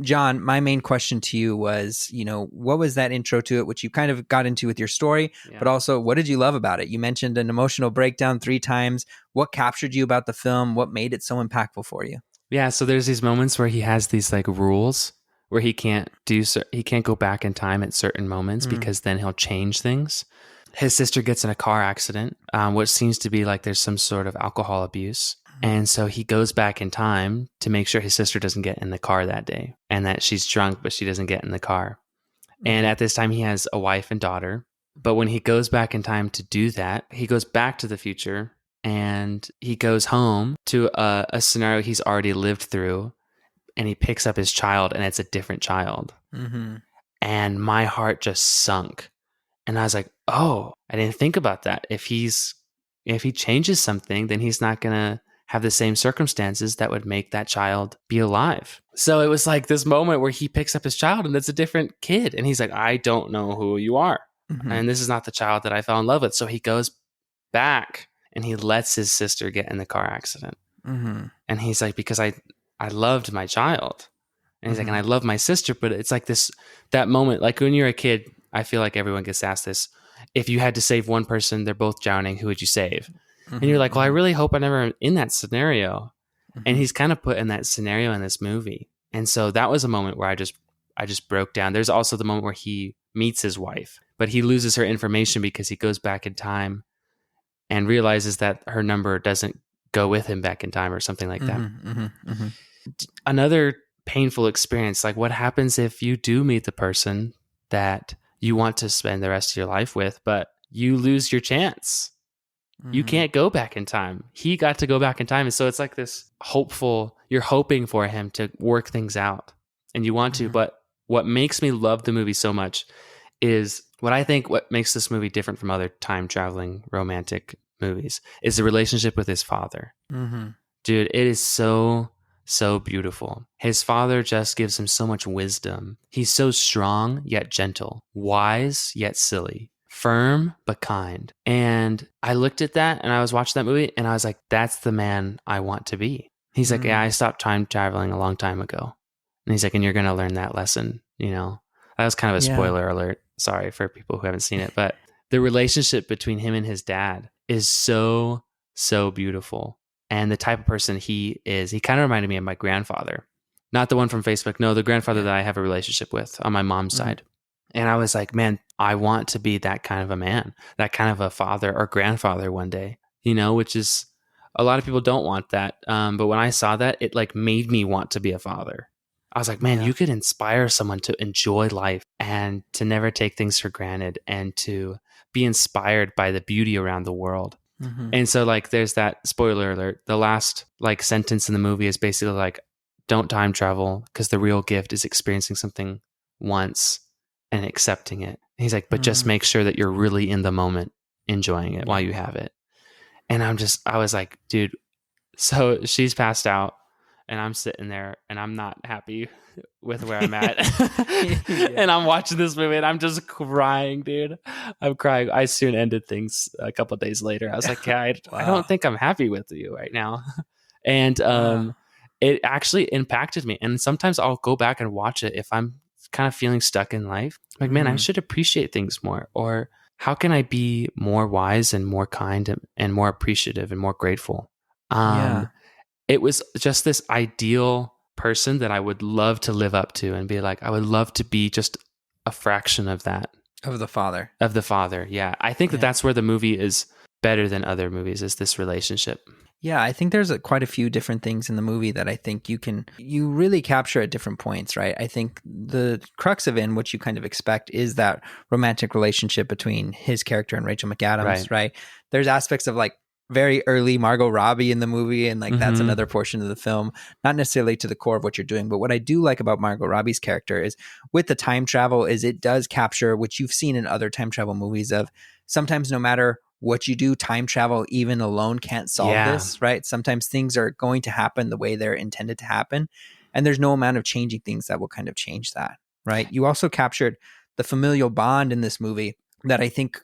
John, my main question to you was, what was that intro to it, which you kind of got into with your story, but also what did you love about it? You mentioned an emotional breakdown 3 times. What captured you about the film? What made it so impactful for you? Yeah, so there's these moments where he has these like rules where he can't go back in time at certain moments because then he'll change things. His sister gets in a car accident, which seems to be like there's some sort of alcohol abuse. And so he goes back in time to make sure his sister doesn't get in the car that day and that she's drunk, but she doesn't get in the car. And at this time, he has a wife and daughter. But when he goes back in time to do that, he goes back to the future and he goes home to a scenario he's already lived through. And he picks up his child and it's a different child. And my heart just sunk. And I was like, oh, I didn't think about that. If he changes something, then he's not going to have the same circumstances that would make that child be alive. So it was like this moment where he picks up his child and it's a different kid. And he's like, I don't know who you are. And this is not the child that I fell in love with. So he goes back and he lets his sister get in the car accident. And he's like, because I loved my child. And he's like, and I love my sister. But it's like that moment, like when you're a kid, I feel like everyone gets asked this. If you had to save one person, they're both drowning, who would you save? And you're like, well, I really hope I never am in that scenario. And he's kind of put in that scenario in this movie. And so that was a moment where I just broke down. There's also the moment where he meets his wife, but he loses her information because he goes back in time and realizes that her number doesn't go with him back in time or something like that. Another painful experience, like what happens if you do meet the person that you want to spend the rest of your life with, but you lose your chance. You can't go back in time. He got to go back in time. And so it's like this you're hoping for him to work things out and you want to, but what makes me love the movie so much is what makes this movie different from other time traveling romantic movies is the relationship with his father. Dude, it is so beautiful. His father just gives him so much wisdom. He's so strong yet gentle, wise yet silly, firm but kind. And I looked at that and I was watching that movie and I was like, that's the man I want to be. He's like, yeah, I stopped time traveling a long time ago. And he's like, and you're going to learn that lesson, you know? That was kind of a spoiler alert. Sorry for people who haven't seen it, but the relationship between him and his dad is so beautiful. And the type of person he is, he kind of reminded me of my grandfather. Not the one from Facebook. No, the grandfather that I have a relationship with on my mom's side. And I was like, man, I want to be that kind of a man, that kind of a father or grandfather one day, you know, which is a lot of people don't want that. But when I saw that, it like made me want to be a father. I was like, man, you could inspire someone to enjoy life and to never take things for granted and to be inspired by the beauty around the world. And so like there's that spoiler alert. The last like sentence in the movie is basically like, don't time travel because the real gift is experiencing something once and accepting it. And he's like, but just make sure that you're really in the moment, enjoying it while you have it. And I was like, dude, so she's passed out and I'm sitting there and I'm not happy with where I'm at. And I'm watching this movie and I'm just crying, dude. I'm crying. I soon ended things a couple of days later. I was like, yeah, I don't think I'm happy with you right now. And it actually impacted me. And sometimes I'll go back and watch it if I'm kind of feeling stuck in life. Like, man, I should appreciate things more. Or how can I be more wise and more kind and more appreciative and more grateful? It was just this ideal person that I would love to live up to and be like, I would love to be just a fraction of that. Of the father. Yeah. I think that's where the movie is better than other movies, is this relationship. Yeah, I think there's quite a few different things in the movie that I think you really capture at different points, right? I think the crux of it and what you kind of expect is that romantic relationship between his character and Rachel McAdams, right? There's aspects of like very early Margot Robbie in the movie, and like that's another portion of the film, not necessarily to the core of what you're doing. But what I do like about Margot Robbie's character is with the time travel is it does capture, which you've seen in other time travel movies, of sometimes no matter what you do, time travel even alone can't solve this, right? Sometimes things are going to happen the way they're intended to happen, and there's no amount of changing things that will kind of change that, right? You also captured the familial bond in this movie that I think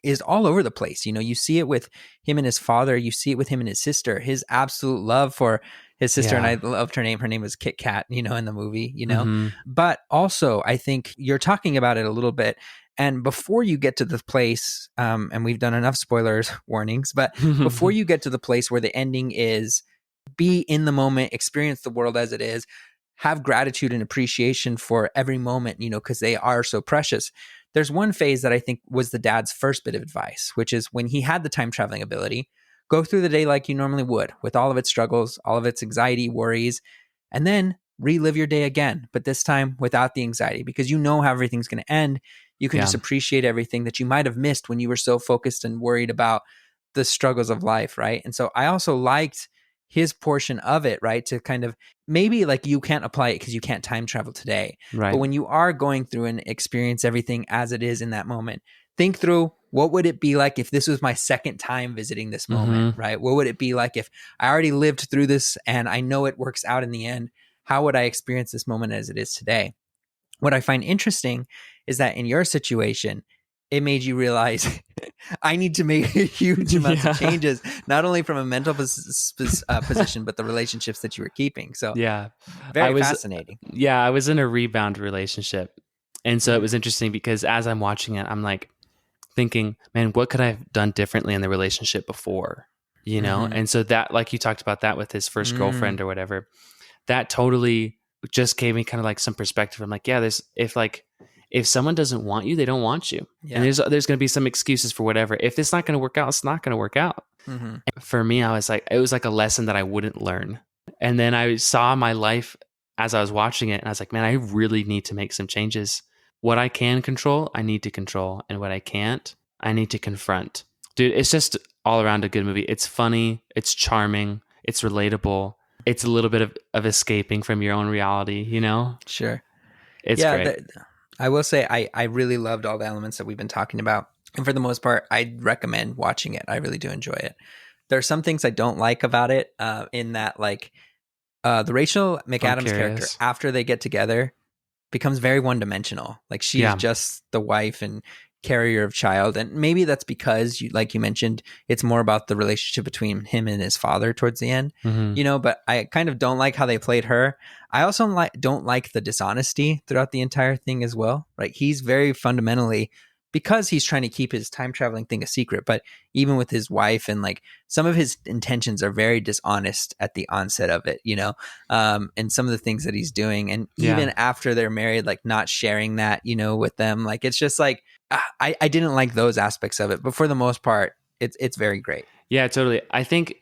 is all over the place. You know, you see it with him and his father, you see it with him and his sister, his absolute love for his sister. And I loved her name. Her name was Kit Kat, you know, in the movie, you know, but also I think you're talking about it a little bit. And before you get to the place, and we've done enough spoilers warnings, but before you get to the place where the ending is be in the moment, experience the world as it is, have gratitude and appreciation for every moment, because they are so precious. There's one phase that I think was the dad's first bit of advice, which is when he had the time traveling ability, go through the day like you normally would, with all of its struggles, all of its anxiety, worries, and then relive your day again, but this time without the anxiety, because you know how everything's going to end. You can just appreciate everything that you might have missed when you were so focused and worried about the struggles of life, right? And so I also liked his portion of it, right? To kind of, maybe like you can't apply it because you can't time travel today. Right. But when you are going through and experience everything as it is in that moment, think through, what would it be like if this was my second time visiting this moment, right? What would it be like if I already lived through this and I know it works out in the end? How would I experience this moment as it is today? What I find interesting is that in your situation, it made you realize I need to make huge amounts of changes, not only from a mental position, but the relationships that you were keeping. So very fascinating. Yeah, I was in a rebound relationship. And so it was interesting because as I'm watching it, I'm like thinking, man, what could I have done differently in the relationship before? And so that, like you talked about that with his first girlfriend or whatever, that totally just gave me kind of like some perspective. I'm like, yeah, if someone doesn't want you, they don't want you. Yeah. And there's going to be some excuses for whatever. If it's not going to work out, it's not going to work out. For me, I was like, it was like a lesson that I wouldn't learn. And then I saw my life as I was watching it, and I was like, man, I really need to make some changes. What I can control, I need to control. And what I can't, I need to confront. Dude, it's just all around a good movie. It's funny. It's charming. It's relatable. It's a little bit of escaping from your own reality, Sure. It's great. I will say I really loved all the elements that we've been talking about. And for the most part, I'd recommend watching it. I really do enjoy it. There are some things I don't like about it, in that the Rachel McAdams character, after they get together, becomes very one-dimensional. Like she's just the wife and carrier of child. And maybe that's because, like you mentioned, it's more about the relationship between him and his father towards the end, but I kind of don't like how they played her. I also don't like the dishonesty throughout the entire thing as well, right? He's very fundamentally, because he's trying to keep his time traveling thing a secret, but even with his wife and some of his intentions are very dishonest at the onset of it, and some of the things that he's doing. And even after they're married, not sharing that, with them, it's just I didn't like those aspects of it, but for the most part, it's very great. Yeah, totally. I think,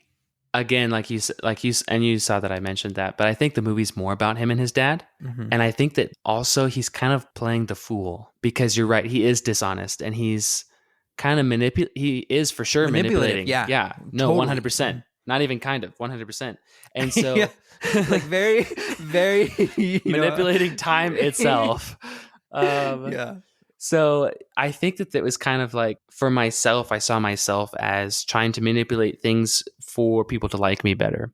again, and you saw that I mentioned that, but I think the movie's more about him and his dad. And I think that also he's kind of playing the fool, because you're right. He is dishonest, and he's kind of he is for sure manipulating. Yeah. No, totally. 100%. Not even kind of 100%. And so very, very manipulating time itself. So I think that was kind of for myself, I saw myself as trying to manipulate things for people to like me better,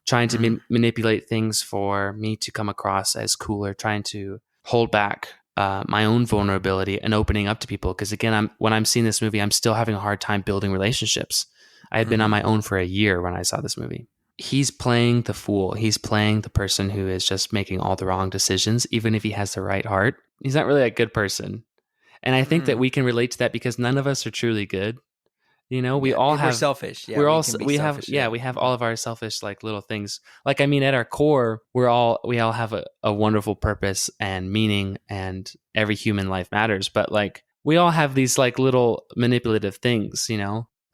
trying to manipulate things for me to come across as cooler, trying to hold back my own vulnerability and opening up to people. Because again, when I'm seeing this movie, I'm still having a hard time building relationships. I had been on my own for a year when I saw this movie. He's playing the fool. He's playing the person who is just making all the wrong decisions, even if he has the right heart. He's not really a good person. And I think that we can relate to that because none of us are truly good. We all have, we're selfish. Yeah, we have all of our selfish little things. At our core, we all have a wonderful purpose and meaning, and every human life matters. But we all have these little manipulative things,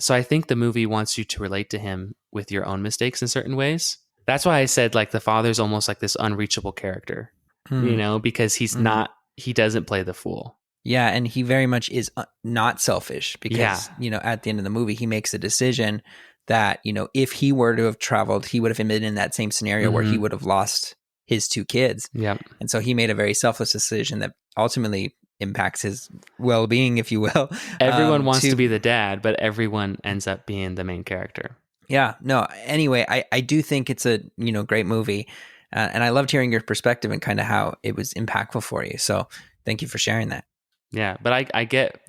So I think the movie wants you to relate to him with your own mistakes in certain ways. That's why I said the father's almost like this unreachable character, because he's not, he doesn't play the fool. Yeah, and he very much is not selfish because, at the end of the movie, he makes a decision that, if he were to have traveled, he would have been in that same scenario where he would have lost his two kids. Yeah. And so he made a very selfless decision that ultimately impacts his well-being, if you will. Everyone wants to be the dad, but everyone ends up being the main character. Yeah. No, anyway, I do think it's a, great movie. And I loved hearing your perspective and kind of how it was impactful for you. So thank you for sharing that. Yeah, but I get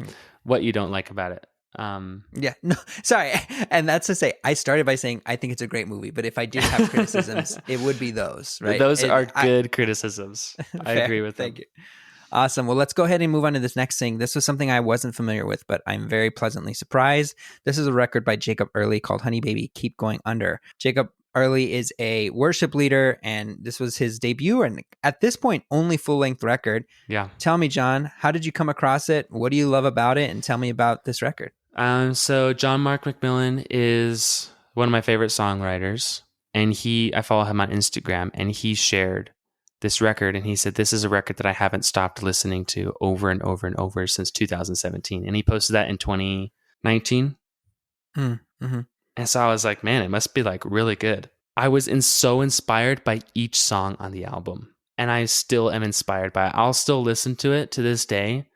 what you don't like about it. Yeah, no, sorry. And that's to say, I started by saying I think it's a great movie, but if I did have criticisms, it would be those, right? Those are good criticisms. I agree with them. Thank you. Awesome. Well, let's go ahead and move on to this next thing. This was something I wasn't familiar with, but I'm very pleasantly surprised. This is a record by Jacob Early called Honeybaby, Keep Going Under. Jacob Early is a worship leader, and this was his debut, and at this point, only full-length record. Yeah. Tell me, John, how did you come across it? What do you love about it? And tell me about this record. So John Mark McMillan is one of my favorite songwriters, and I follow him on Instagram, and he shared this record, and he said, this is a record that I haven't stopped listening to over and over and over since 2017. And he posted that in 2019. Mm-hmm. And so I was like, man, it must be like really good. I was so inspired by each song on the album, and I still am inspired by it. I'll still listen to it to this day,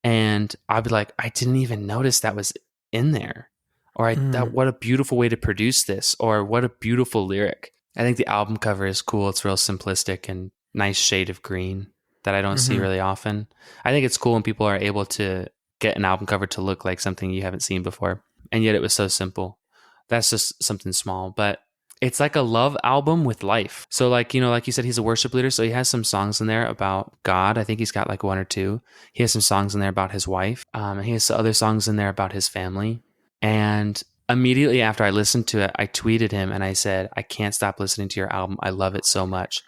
and I'll be like, I didn't even notice that was in there, or what a beautiful way to produce this, or what a beautiful lyric. I think the album cover is cool. It's real simplistic and nice shade of green that I don't see really often. I think it's cool when people are able to get an album cover to look like something you haven't seen before, and yet it was so simple. That's just something small, but it's like a love album with life. So like you said, he's a worship leader. So he has some songs in there about God. I think he's got like one or two. He has some songs in there about his wife. And he has other songs in there about his family. And immediately after I listened to it, I tweeted him and I said, I can't stop listening to your album. I love it so much.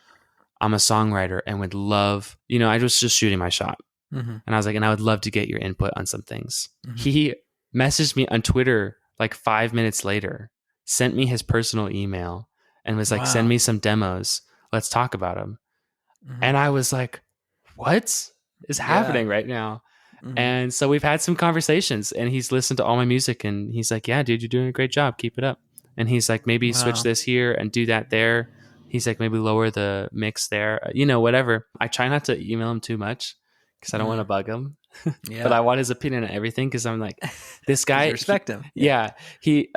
I'm a songwriter and would love, I was just shooting my shot. And I was like, and I would love to get your input on some things. He messaged me on Twitter like 5 minutes later, sent me his personal email, and was like, send me some demos. Let's talk about them. And I was like, what is happening right now? And so we've had some conversations, and he's listened to all my music, and he's like, yeah, dude, you're doing a great job. Keep it up. And he's like, maybe switch this here and do that there. He's like, maybe lower the mix there, whatever. I try not to email him too much because I don't want to bug him. But I want his opinion on everything because I'm like, this guy, respect him. He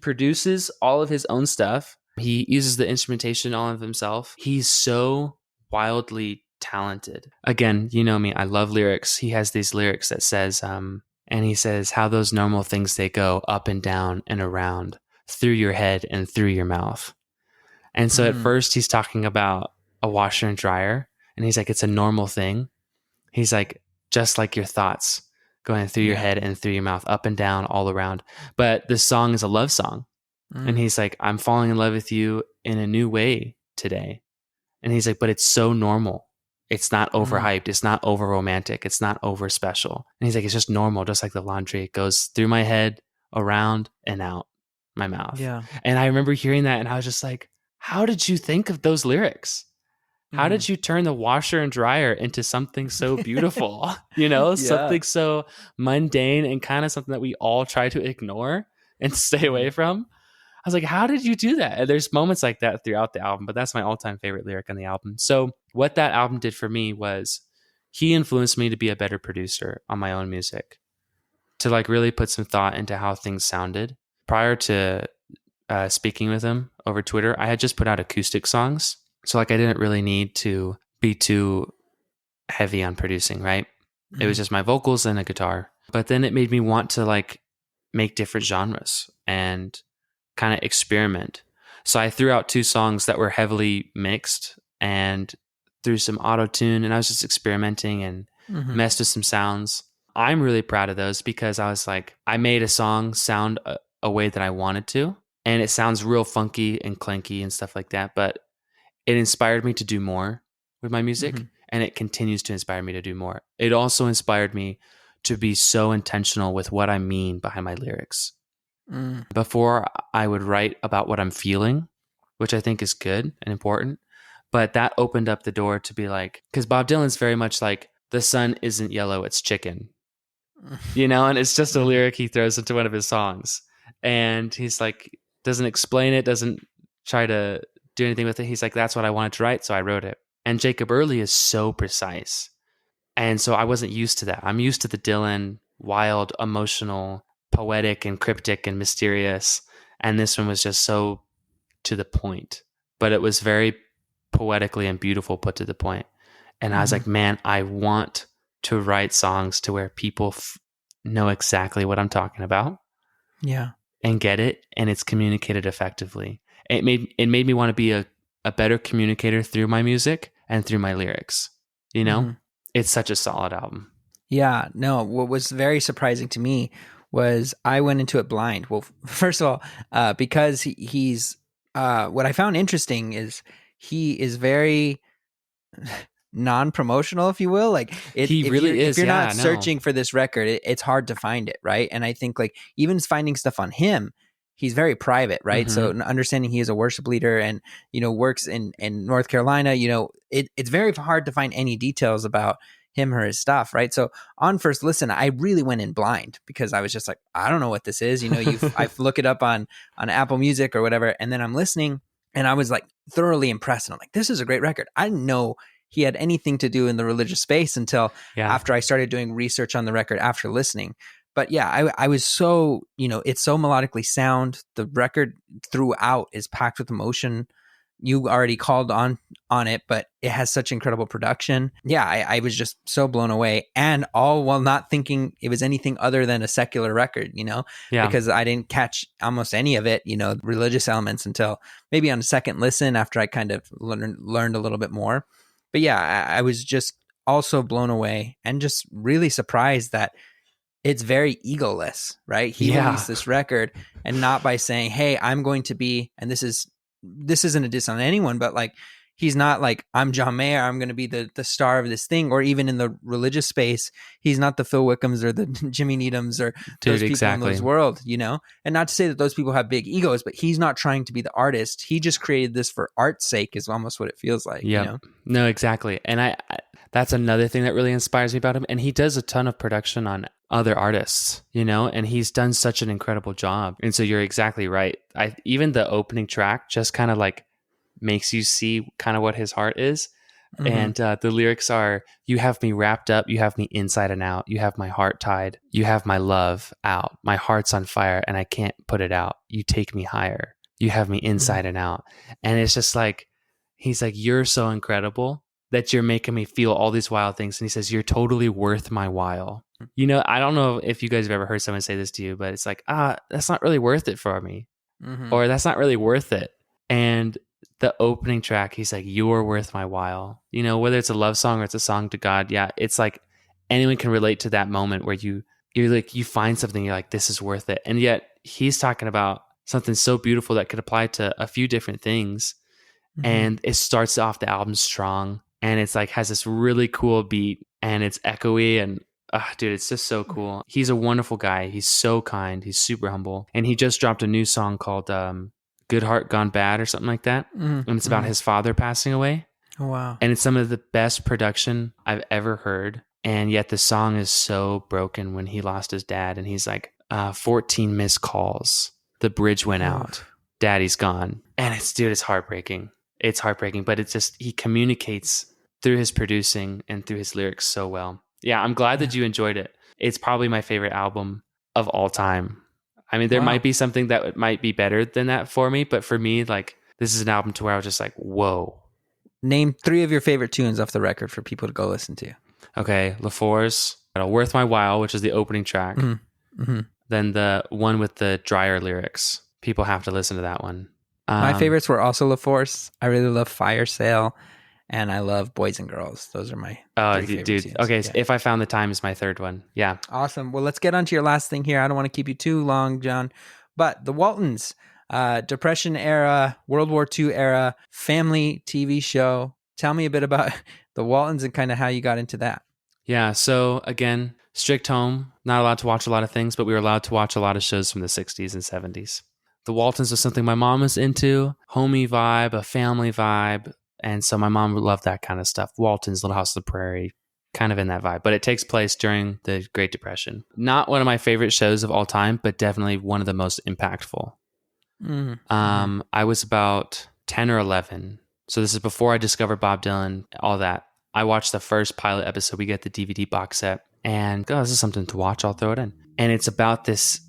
produces all of his own stuff. He uses the instrumentation all of himself. He's so wildly talented. Again, you know me, I love lyrics. He has these lyrics that says, and he says, how those normal things, they go up and down and around through your head and through your mouth. And so at first he's talking about a washer and dryer, and he's like, it's a normal thing. He's like, just like your thoughts going through your head and through your mouth, up and down, all around. But this song is a love song. And he's like, I'm falling in love with you in a new way today. And he's like, but it's so normal. It's not overhyped. It's not over romantic. It's not over special. And he's like, it's just normal, just like the laundry. It goes through my head, around, and out my mouth. Yeah. And I remember hearing that, and I was just like, how did you think of those lyrics? How did you turn the washer and dryer into something so beautiful? Something so mundane and kind of something that we all try to ignore and stay away from. I was like, how did you do that? And there's moments like that throughout the album, but that's my all-time favorite lyric on the album. So what that album did for me was he influenced me to be a better producer on my own music, to like really put some thought into how things sounded. Prior to speaking with him over Twitter, I had just put out acoustic songs. So like I didn't really need to be too heavy on producing, right? It was just my vocals and a guitar. But then it made me want to like make different genres and kind of experiment. So I threw out 2 songs that were heavily mixed and threw some auto-tune, and I was just experimenting and messed with some sounds. I'm really proud of those because I was like, I made a song sound a way that I wanted to, and it sounds real funky and clanky and stuff like that, but it inspired me to do more with my music, and it continues to inspire me to do more. It also inspired me to be so intentional with what I mean behind my lyrics. Before, I would write about what I'm feeling, which I think is good and important, but that opened up the door to be like, because Bob Dylan's very much like, the sun isn't yellow, it's chicken. And it's just a lyric he throws into one of his songs. And he's like, doesn't explain it, doesn't try to do anything with it. He's like, that's what I wanted to write, so I wrote it. And Jacob Early is so precise. And so I wasn't used to that. I'm used to the Dylan, wild, emotional, poetic and cryptic and mysterious. And this one was just so to the point. But it was very poetically and beautiful put to the point. And I was like, man, I want to write songs to where people know exactly what I'm talking about. Yeah. And get it. And it's communicated effectively. It made me want to be a better communicator through my music and through my lyrics. It's such a solid album. Yeah, no, what was very surprising to me was I went into it blind. Well, first of all, because he's what I found interesting is he is very non-promotional, if you will. Like He really if is. you're Yeah, not no. searching for this record, it's hard to find it, right? And I think like even finding stuff on him, he's very private, right? So understanding he is a worship leader and works in North Carolina, it's very hard to find any details about him or his stuff, right? So on first listen, I really went in blind because I was just like, I don't know what this is. I look it up on Apple Music or whatever, and then I'm listening, and I was like thoroughly impressed. And I'm like, this is a great record. I didn't know he had anything to do in the religious space until after I started doing research on the record after listening. But yeah, I was so, it's so melodically sound. The record throughout is packed with emotion. You already called on it, but it has such incredible production. Yeah, I was just so blown away, and all while not thinking it was anything other than a secular record, because I didn't catch almost any of it, religious elements until maybe on a second listen after I kind of learned a little bit more. But yeah, I was just also blown away and just really surprised that it's very egoless, right? He released this record, and not by saying, hey, I'm going to be, and this isn't a diss on anyone, but like, he's not like, I'm John Mayer, I'm going to be the star of this thing. Or even in the religious space, he's not the Phil Wickhams or the Jimmy Needhams or those people in those world, and not to say that those people have big egos, but he's not trying to be the artist. He just created this for art's sake is almost what it feels like. No, exactly. And I that's another thing that really inspires me about him. And he does a ton of production on other artists, and he's done such an incredible job. And so you're exactly right. Even the opening track just kind of like makes you see kind of what his heart is. Mm-hmm. And the lyrics are, you have me wrapped up, you have me inside and out, you have my heart tied, you have my love out, my heart's on fire and I can't put it out, you take me higher, you have me inside and out. And it's just like, he's like, you're so incredible that you're making me feel all these wild things. And he says, you're totally worth my while. I don't know if you guys have ever heard someone say this to you, but it's like, that's not really worth it for me. Mm-hmm. Or that's not really worth it. And the opening track, he's like, you're worth my while. Whether it's a love song or it's a song to God. Yeah. It's like anyone can relate to that moment where you're like, you find something, you're like, this is worth it. And yet he's talking about something so beautiful that could apply to a few different things. Mm-hmm. And it starts off the album strong, and it's like has this really cool beat, and it's echoey, and dude, it's just so cool. He's a wonderful guy. He's so kind. He's super humble. And he just dropped a new song called Good Heart Gone Bad or something like that. Mm-hmm. And it's about his father passing away. Oh, wow. And it's some of the best production I've ever heard. And yet the song is so broken when he lost his dad. And he's like, 14 missed calls. The bridge went out. Daddy's gone. And it's heartbreaking. It's heartbreaking. But it's just, he communicates through his producing and through his lyrics so well. Yeah, I'm glad that you enjoyed it. It's probably my favorite album of all time. I mean, there might be something that might be better than that for me, but for me, like, this is an album to where I was just like, whoa. Name 3 of your favorite tunes off the record for people to go listen to. Okay, LaFour's Worth My While, which is the opening track. Mm-hmm. Mm-hmm. Then the one with the drier lyrics. People have to listen to that one. My favorites were also LaFour's. I really love Fire Sale. And I love Boys and Girls. Those are my favorite tunes. Okay, so If I Found the Time is my third one. Yeah. Awesome. Well, let's get on to your last thing here. I don't want to keep you too long, John. But the Waltons, Depression era, World War II era, family TV show. Tell me a bit about the Waltons and kind of how you got into that. Yeah, so again, strict home. Not allowed to watch a lot of things, but we were allowed to watch a lot of shows from the 60s and 70s. The Waltons was something my mom was into. Homey vibe, a family vibe. And so my mom loved that kind of stuff. Waltons, Little House on the Prairie, kind of in that vibe. But it takes place during the Great Depression. Not one of my favorite shows of all time, but definitely one of the most impactful. Mm-hmm. I was about 10 or 11. So this is before I discovered Bob Dylan, all that. I watched the first pilot episode. We get the DVD box set. And, this is something to watch. I'll throw it in. And it's about this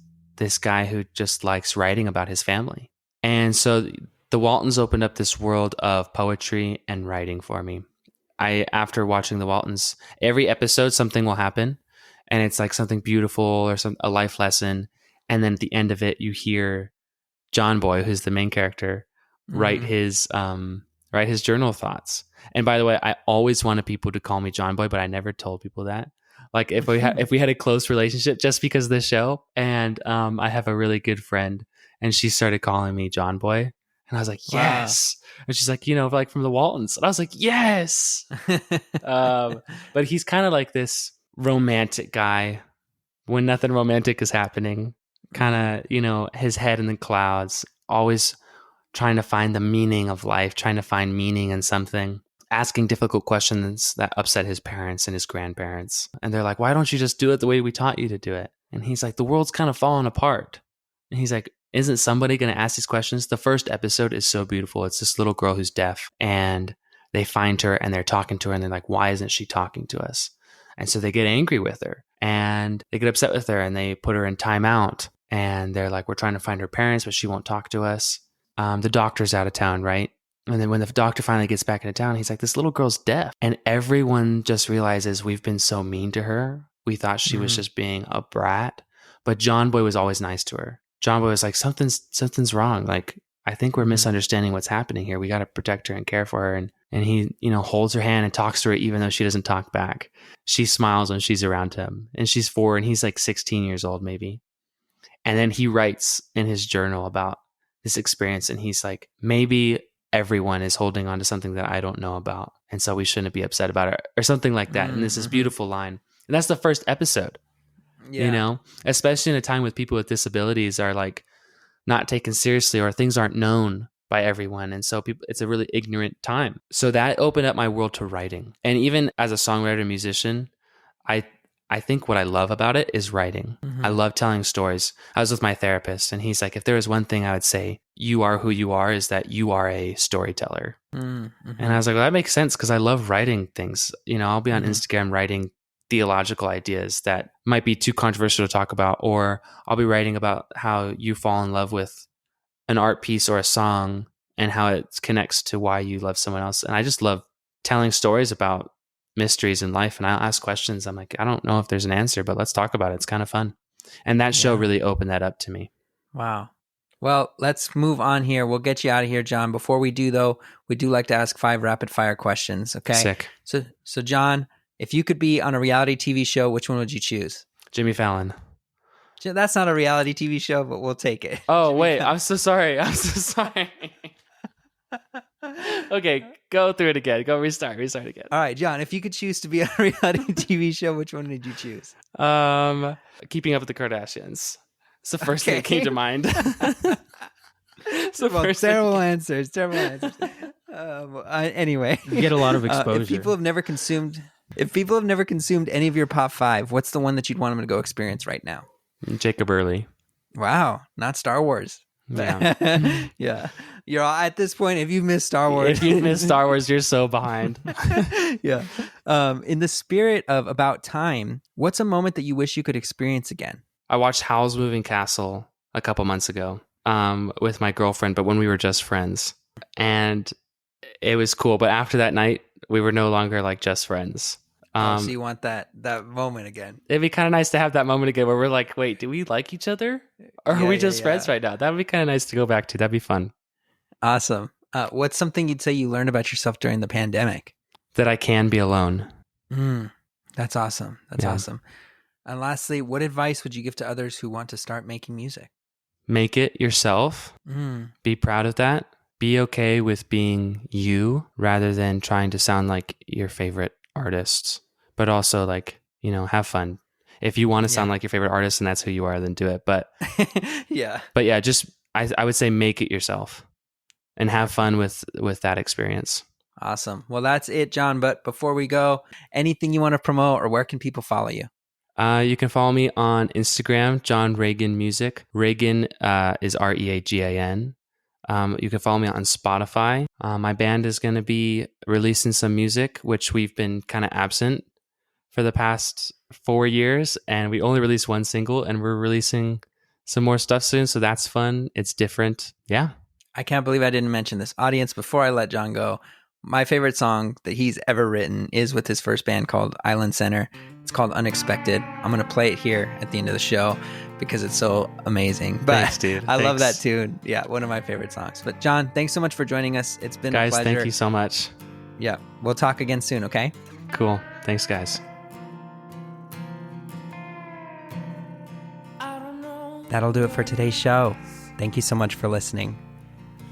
guy who just likes writing about his family. And so the Waltons opened up this world of poetry and writing for me. After watching the Waltons, every episode something will happen, and it's like something beautiful or a life lesson. And then at the end of it, you hear John Boy, who's the main character, write his journal thoughts. And by the way, I always wanted people to call me John Boy, but I never told people that. like if we had a close relationship just because of the show. And I have a really good friend, and she started calling me John Boy, and I was like, yes. Wow. And she's like, like from the Waltons, and I was like, yes. But he's kind of like this romantic guy when nothing romantic is happening. Kind of, his head in the clouds, always trying to find the meaning of life, trying to find meaning in something, asking difficult questions that upset his parents and his grandparents. And they're like, why don't you just do it the way we taught you to do it? And he's like, the world's kind of falling apart. And he's like, isn't somebody going to ask these questions? The first episode is so beautiful. It's this little girl who's deaf, and they find her and they're talking to her, and they're like, why isn't she talking to us? And so they get angry with her and they get upset with her, and they put her in timeout, and they're like, we're trying to find her parents, but she won't talk to us. The doctor's out of town, right? And then when the doctor finally gets back into town, he's like, this little girl's deaf. And everyone just realizes we've been so mean to her. We thought she was just being a brat. But John Boy was always nice to her. John Boy was like, something's wrong. Like, I think we're misunderstanding what's happening here. We got to protect her and care for her. And he, holds her hand and talks to her even though she doesn't talk back. She smiles when she's around him. And she's 4 and he's like 16 years old maybe. And then he writes in his journal about this experience. And he's like, maybe everyone is holding on to something that I don't know about, and so we shouldn't be upset about it, or something like that. And this is beautiful line. And that's the first episode, especially in a time with people with disabilities are like not taken seriously, or things aren't known by everyone. And so it's a really ignorant time. So that opened up my world to writing. And even as a songwriter and musician, I think what I love about it is writing. I love telling stories. I was with my therapist, and he's like, if there was one thing I would say, you are who you are, is that you are a storyteller. And I was like, well, that makes sense, because I love writing things. I'll be on Instagram writing theological ideas that might be too controversial to talk about, or I'll be writing about how you fall in love with an art piece or a song and how it connects to why you love someone else. And I just love telling stories about mysteries in life, and I'll ask questions. I'm like, I don't know if there's an answer, but let's talk about it. It's kind of fun. And that show really opened that up to me. Wow. Well, let's move on here. We'll get you out of here, John. Before we do, though, we do like to ask 5 rapid fire questions. Okay. Sick. So John, if you could be on a reality TV show, which one would you choose? Jimmy Fallon. That's not a reality TV show, but we'll take it. Oh, Jimmy wait. Fallon. I'm so sorry. Okay, go through it again. Go restart again. All right, John, if you could choose to be on a reality TV show, which one would you choose? Keeping Up with the Kardashians. It's the first thing that came to mind. Terrible answers. Anyway, you get a lot of exposure. If people have never consumed any of your pop 5, what's the one that you'd want them to go experience right now? Jacob Early. Wow, not Star Wars. Yeah. Yeah. You're all, at this point, if you've missed Star Wars. If you've missed Star Wars, you're so behind. Yeah. In the spirit of About Time, what's a moment that you wish you could experience again? I watched Howl's Moving Castle a couple months ago with my girlfriend, but when we were just friends. And it was cool. But after that night, we were no longer like just friends. So you want that moment again? It'd be kind of nice to have that moment again where we're like, wait, do we like each other? Or are we just friends right now? That would be kind of nice to go back to. That'd be fun. Awesome. What's something you'd say you learned about yourself during the pandemic? That I can be alone. That's awesome. That's awesome. And lastly, what advice would you give to others who want to start making music? Make it yourself. Be proud of that. Be okay with being you rather than trying to sound like your favorite artists. But also have fun. If you want to sound like your favorite artist and that's who you are, then do it. But just I would say make it yourself and have fun with that experience. Awesome. Well, that's it, John. But before we go, anything you want to promote, or where can people follow you? You can follow me on Instagram, John Reagan Music. Reagan is Reagan. You can follow me on Spotify. My band is going to be releasing some music, which we've been kind of absent for the past 4 years. And we only released 1 single, and we're releasing some more stuff soon. So that's fun. It's different. Yeah. I can't believe I didn't mention this. Audience, before I let John go, my favorite song that he's ever written is with his first band called Island Center. It's called Unexpected. I'm going to play it here at the end of the show because it's so amazing. But thanks, dude. I love that tune. Yeah, one of my favorite songs. But John, thanks so much for joining us. It's been a pleasure. Guys, thank you so much. Yeah, we'll talk again soon, okay? Cool. Thanks, guys. that'll do it for today's show. Thank you so much for listening.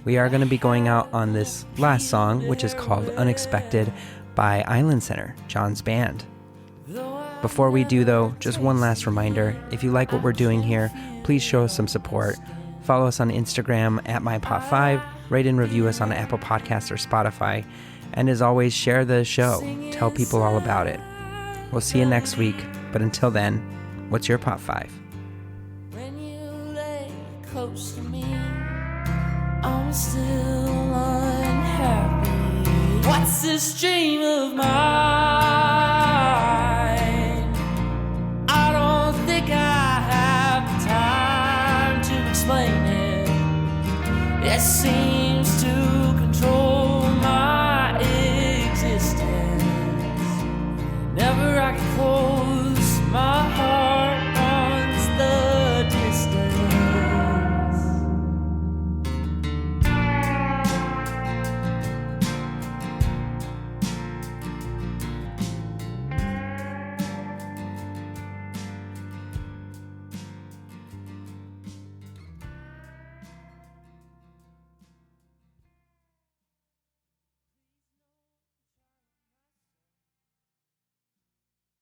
We are going to be going out on this last song, which is called Unexpected by Island Center, John's band. Before we do, though, just one last reminder. If you like what we're doing here, please show us some support. Follow us on Instagram at MyPot5, rate and review us on Apple Podcasts or Spotify, and as always, share the show. Tell people all about it. We'll see you next week, but until then, what's your Pot 5? When you lay close to me, I'm still unhappy. What's this dream of mine? I don't think I have the time to explain it. It seems to control my existence. Never I get close